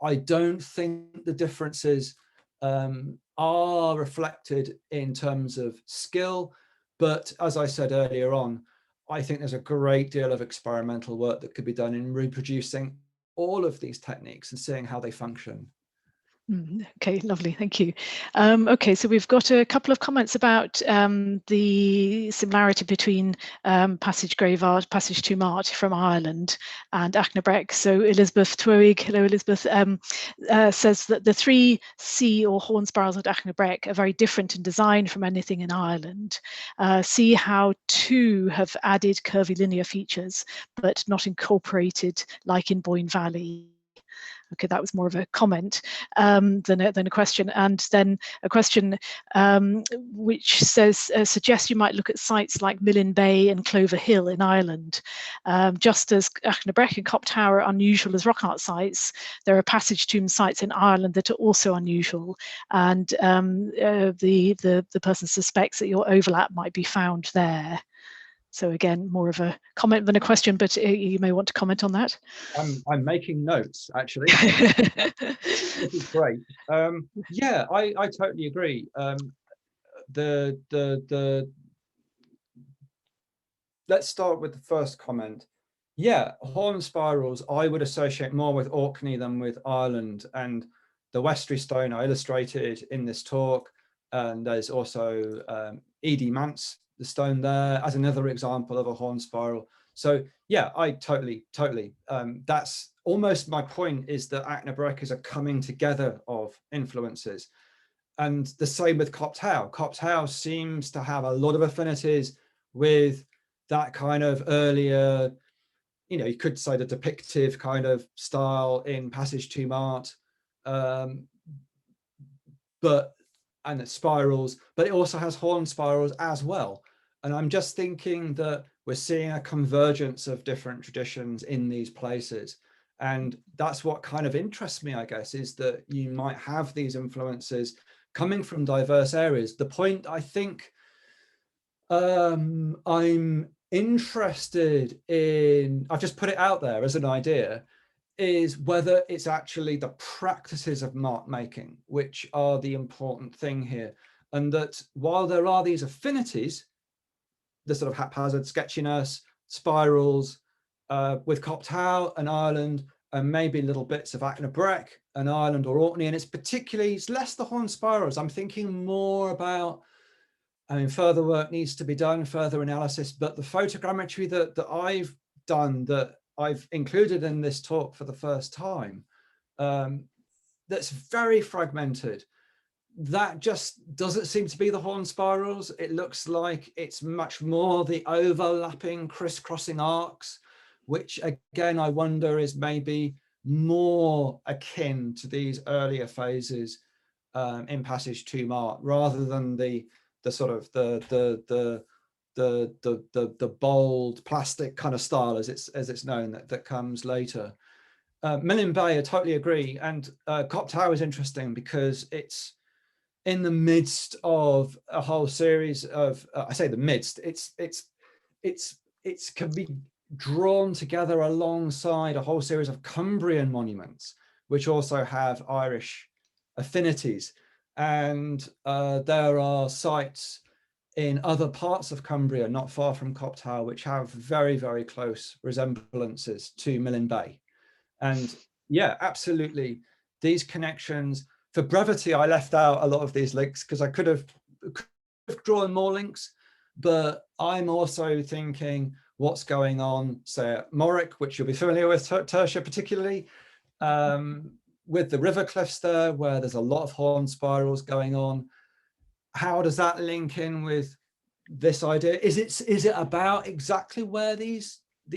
B: I don't think the differences are reflected in terms of skill, but as I said earlier on, I think there's a great deal of experimental work that could be done in reproducing all of these techniques and seeing how they function.
A: Okay, lovely, thank you. Okay, so we've got a couple of comments about the similarity between Passage Grave Art, Passage to Mart from Ireland and Achnabreck. So Elizabeth Twoig, hello Elizabeth, says that the three C or horn spirals at Achnabreck are very different in design from anything in Ireland. See how two have added curvy linear features, but not incorporated like in Boyne Valley. Okay, that was more of a comment than a question. And then a question which says, suggests you might look at sites like Millin Bay and Clover Hill in Ireland. Just as Achnabreck and Copt Howe are unusual as rock art sites, there are passage tomb sites in Ireland that are also unusual. And the person suspects that your overlap might be found there. So again, more of a comment than a question, but you may want to comment on that.
B: I'm making notes, actually. This is great. Yeah, I totally agree. Let's start with the first comment. Yeah, horn spirals I would associate more with Orkney than with Ireland, and the Westry stone I illustrated in this talk, and there's also Edi Mance, the stone there, as another example of a horn spiral. So yeah, I totally, that's almost my point, is that Achnabreck is a coming together of influences. And the same with Copt Howe. Copt Howe seems to have a lot of affinities with that kind of earlier, you could say the depictive kind of style in Passage to Mart, and the spirals, but it also has horn spirals as well. And I'm just thinking that we're seeing a convergence of different traditions in these places. And that's what kind of interests me, I guess, is that you might have these influences coming from diverse areas. The point I think I'm interested in, I've just put it out there as an idea, is whether it's actually the practices of mark making which are the important thing here. And that while there are these affinities, the sort of haphazard sketchiness, spirals, with Copt Howe and Ireland, and maybe little bits of Achnabreck and Ireland or Orkney, and it's less the horn spirals. I'm thinking more about, further work needs to be done, further analysis, but the photogrammetry that I've done, that I've included in this talk for the first time, that's very fragmented. That just doesn't seem to be the horn spirals. It looks like it's much more the overlapping, crisscrossing arcs, which again, I wonder is maybe more akin to these earlier phases in Passage to Mart, rather than the sort of the bold plastic kind of style as it's known that comes later. Millin Bay, I totally agree, and Copt Howe is interesting because it's in the midst of a whole series of, I say the midst, it can be drawn together alongside a whole series of Cumbrian monuments, which also have Irish affinities. And there are sites in other parts of Cumbria, not far from Copt Howe, which have very, very close resemblances to Millin Bay. And yeah, absolutely, these connections. For brevity, I left out a lot of these links because I could have drawn more links, but I'm also thinking what's going on, say, at Morwick, which you'll be familiar with, Tertia particularly, with the river cliffs there, where there's a lot of horn spirals going on. How does that link in with this idea? Is it about exactly where the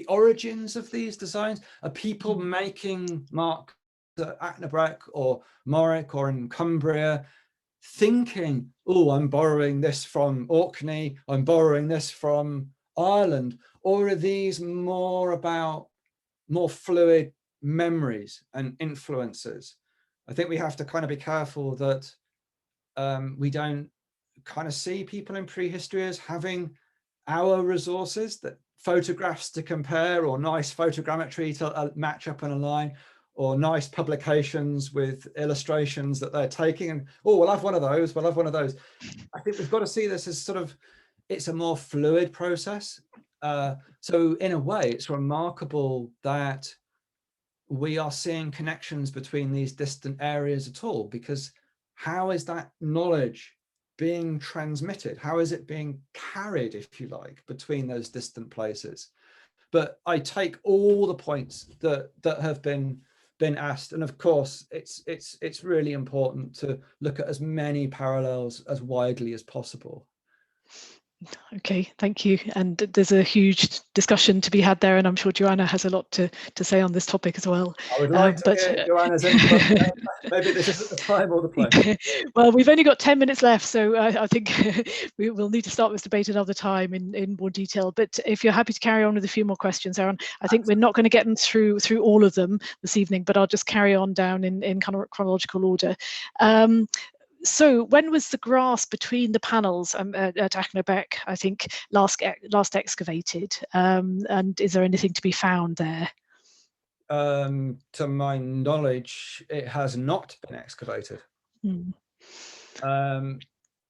B: origins of these designs? Are people making marks at Achnabreck or Morwick or in Cumbria, thinking, oh, I'm borrowing this from Orkney, I'm borrowing this from Ireland? Or are these more about more fluid memories and influences? I think we have to kind of be careful that we don't kind of see people in prehistory as having our resources, that photographs to compare, or nice photogrammetry to match up and align, or nice publications with illustrations that they're taking, and oh, we'll have one of those, we'll have one of those. I think we've got to see this as sort of, it's a more fluid process. So in a way, it's remarkable that we are seeing connections between these distant areas at all, because how is that knowledge being transmitted? How is it being carried, if you like, between those distant places? But I take all the points that have been asked, and of course it's really important to look at as many parallels as widely as possible.
A: Okay, thank you. And there's a huge discussion to be had there, and I'm sure Joanna has a lot to say on this topic as well.
B: I would like to hear Joanna's input. Maybe this isn't the time or the place.
A: Well, we've only got 10 minutes left, so I think we will need to start this debate another time in more detail. But if you're happy to carry on with a few more questions, Aaron, I think we're not going to get them through all of them this evening, but I'll just carry on down in kind of chronological order. So when was the grass between the panels at Achnabreck, I think, last excavated? And is there anything to be found there?
B: To my knowledge, it has not been excavated.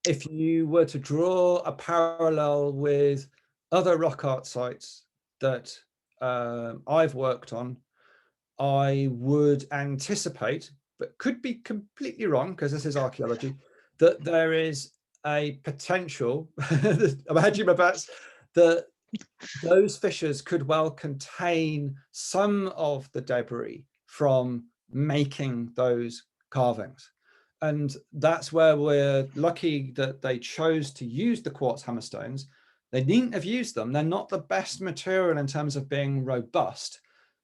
B: If you were to draw a parallel with other rock art sites that I've worked on, I would anticipate, but could be completely wrong because this is archaeology, that there is a potential, I'm hedging my bets, that those fissures could well contain some of the debris from making those carvings. And that's where we're lucky that they chose to use the quartz hammerstones. They needn't have used them. They're not the best material in terms of being robust.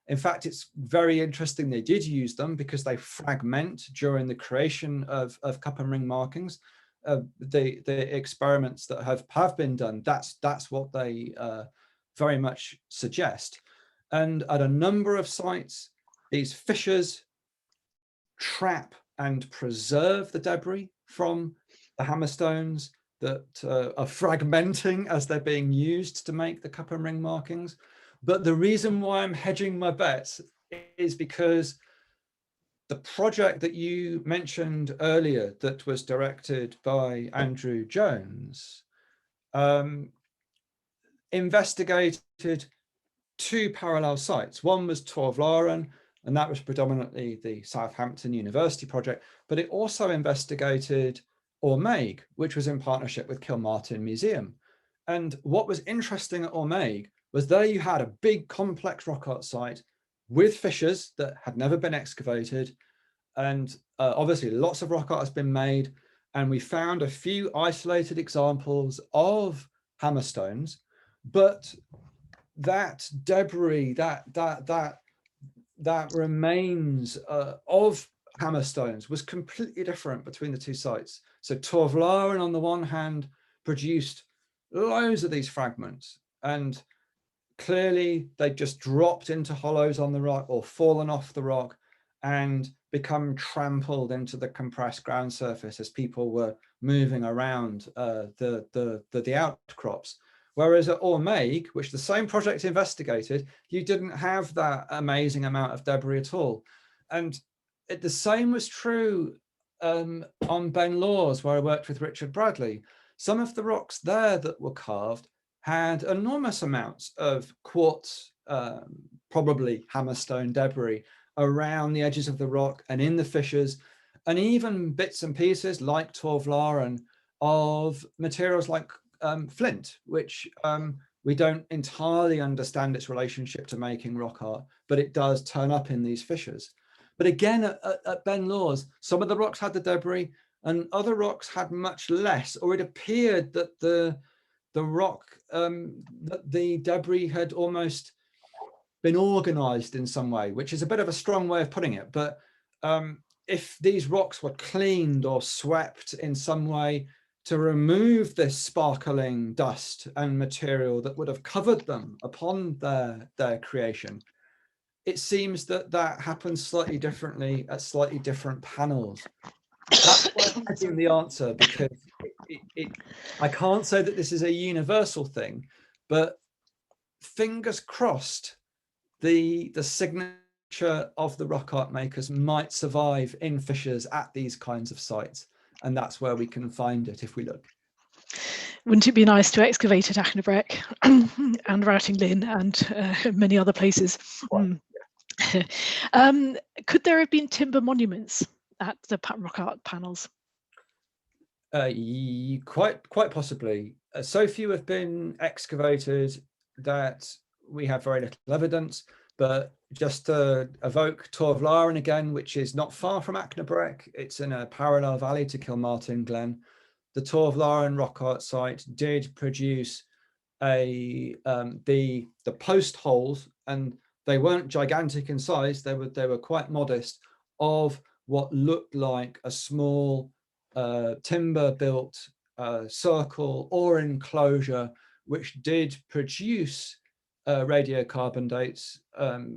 B: In fact, it's very interesting they did use them because they fragment during the creation of cup and ring markings. The experiments that have been done, that's what they very much suggest. And at a number of sites, these fissures trap and preserve the debris from the hammerstones that are fragmenting as they're being used to make the cup and ring markings. But the reason why I'm hedging my bets is because the project that you mentioned earlier that was directed by Andrew Jones investigated two parallel sites. One was Torvlaren, and that was predominantly the Southampton University project, but it also investigated Ormeig, which was in partnership with Kilmartin Museum. And what was interesting at Ormeig was there you had a big complex rock art site with fissures that had never been excavated. And obviously lots of rock art has been made. And we found a few isolated examples of hammerstones, but that debris, that remains of hammerstones was completely different between the two sites. So Torvlaren on the one hand produced loads of these fragments, and clearly they just dropped into hollows on the rock or fallen off the rock, and become trampled into the compressed ground surface as people were moving around the outcrops. Whereas at Ormeig, which the same project investigated, you didn't have that amazing amount of debris at all. And the same was true on Ben Lawes, where I worked with Richard Bradley. Some of the rocks there that were carved had enormous amounts of quartz, probably hammerstone debris, around the edges of the rock and in the fissures, and even bits and pieces like Torvlaren of materials like flint, which we don't entirely understand its relationship to making rock art, but it does turn up in these fissures. But again, at Ben Lawes, some of the rocks had the debris and other rocks had much less, or it appeared that the rock, that the debris had almost been organized in some way, which is a bit of a strong way of putting it. But if these rocks were cleaned or swept in some way to remove this sparkling dust and material that would have covered them upon their creation, it seems that that happens slightly differently at slightly different panels. That's why I'm giving the answer, because I can't say that this is a universal thing, but fingers crossed, the signature of the rock art makers might survive in fissures at these kinds of sites, and that's where we can find it if we look.
A: Wouldn't it be nice to excavate at Achnabreck and Routing Lynn and many other places? Well, could there have been timber monuments at the rock art panels?
B: Quite possibly. So few have been excavated that we have very little evidence, but just to evoke Torvlaren again, which is not far from Achnabreck, it's in a parallel valley to Kilmartin Glen. The Torvlaren rock art site did produce the post holes, and they weren't gigantic in size, they were quite modest, of what looked like a small timber built circle or enclosure, which did produce radiocarbon dates,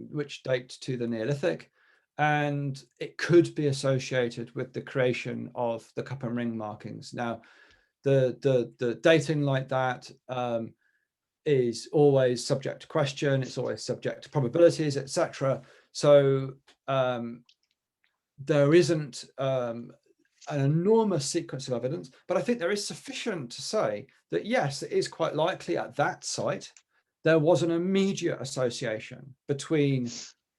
B: which date to the Neolithic, and it could be associated with the creation of the cup and ring markings. Now, the dating like that is always subject to question, it's always subject to probabilities, etc. So there isn't an enormous sequence of evidence, but I think there is sufficient to say that yes, it is quite likely at that site there was an immediate association between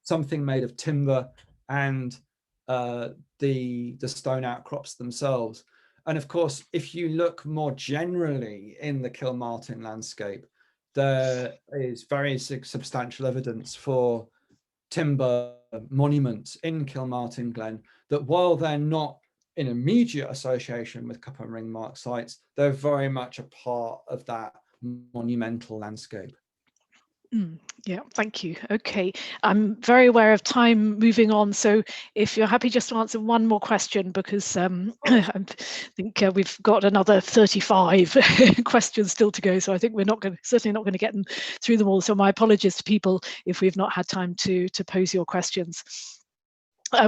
B: something made of timber and the stone outcrops themselves. And of course, if you look more generally in the Kilmartin landscape, there is very substantial evidence for timber monuments in Kilmartin Glen that, while they're not in immediate association with cup and ring mark sites, they're very much a part of that monumental landscape.
A: Yeah, thank you. Okay, I'm very aware of time moving on, so if you're happy just to answer one more question, because I think we've got another 35 questions still to go, so I think we're certainly not going to get through them all. So my apologies to people if we've not had time to pose your questions.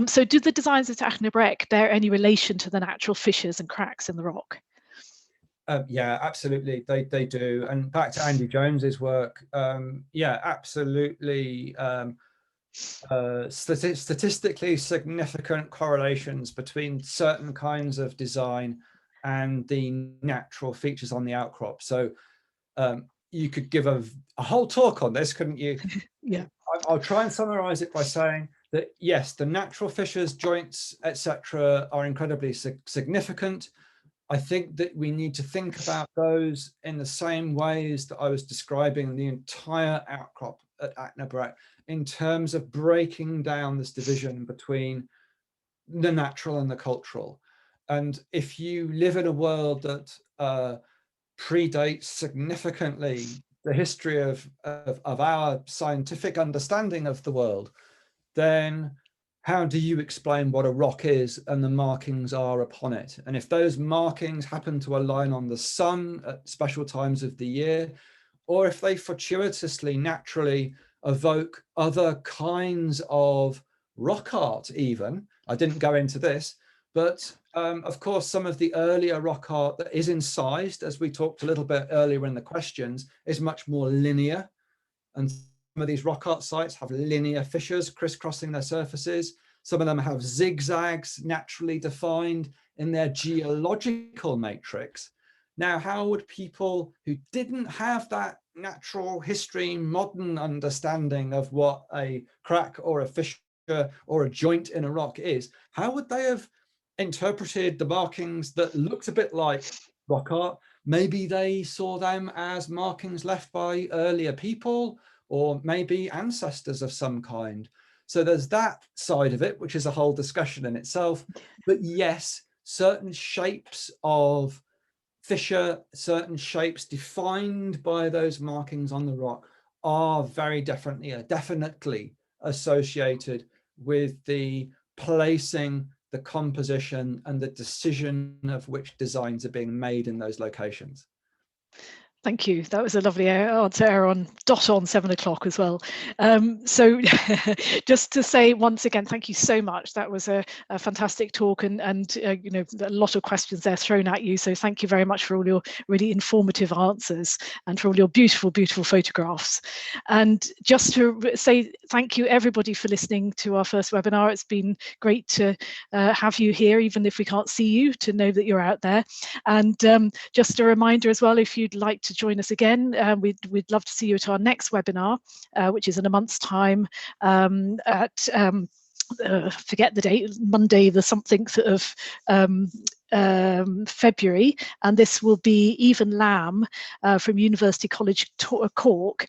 A: So do the designs at Achnabreck bear any relation to the natural fissures and cracks in the rock?
B: Yeah, absolutely, they do. And back to Andy Jones's work, yeah, absolutely. Statistically significant correlations between certain kinds of design and the natural features on the outcrop. So you could give a whole talk on this, couldn't you?
A: Yeah.
B: I'll try and summarize it by saying that yes, the natural fissures, joints, etc., are incredibly significant. I think that we need to think about those in the same ways that I was describing the entire outcrop at Achnabreck, in terms of breaking down this division between the natural and the cultural. And if you live in a world that predates significantly the history of our scientific understanding of the world, then how do you explain what a rock is and the markings are upon it? And if those markings happen to align on the sun at special times of the year, or if they fortuitously, naturally evoke other kinds of rock art even, I didn't go into this, but of course, some of the earlier rock art that is incised, as we talked a little bit earlier in the questions, is much more linear. And some of these rock art sites have linear fissures crisscrossing their surfaces. Some of them have zigzags naturally defined in their geological matrix. Now, how would people who didn't have that natural history, modern understanding of what a crack or a fissure or a joint in a rock is, how would they have interpreted the markings that looked a bit like rock art? Maybe they saw them as markings left by earlier people, or maybe ancestors of some kind. So there's that side of it, which is a whole discussion in itself. But yes, certain shapes of fissure, certain shapes defined by those markings on the rock are very definitely associated with the placing, the composition, and the decision of which designs are being made in those locations.
A: Thank you. That was a lovely answer, Aaron. Dot on 7 o'clock as well. So just to say once again, thank you so much. That was a fantastic talk, and you know, a lot of questions there thrown at you. So thank you very much for all your really informative answers and for all your beautiful, beautiful photographs. And just to say thank you everybody for listening to our first webinar. It's been great to have you here, even if we can't see you, to know that you're out there. And just a reminder as well, if you'd like to join us again, we'd love to see you at our next webinar, which is in a month's time at forget the date, Monday the something of February, and this will be Evan Lamb from University College Cork,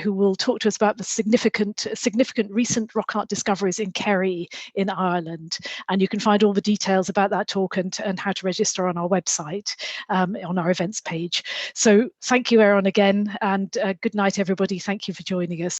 A: who will talk to us about the significant recent rock art discoveries in Kerry in Ireland. And you can find all the details about that talk and how to register on our website, on our events page. So thank you, Aaron, again, and good night, everybody. Thank you for joining us.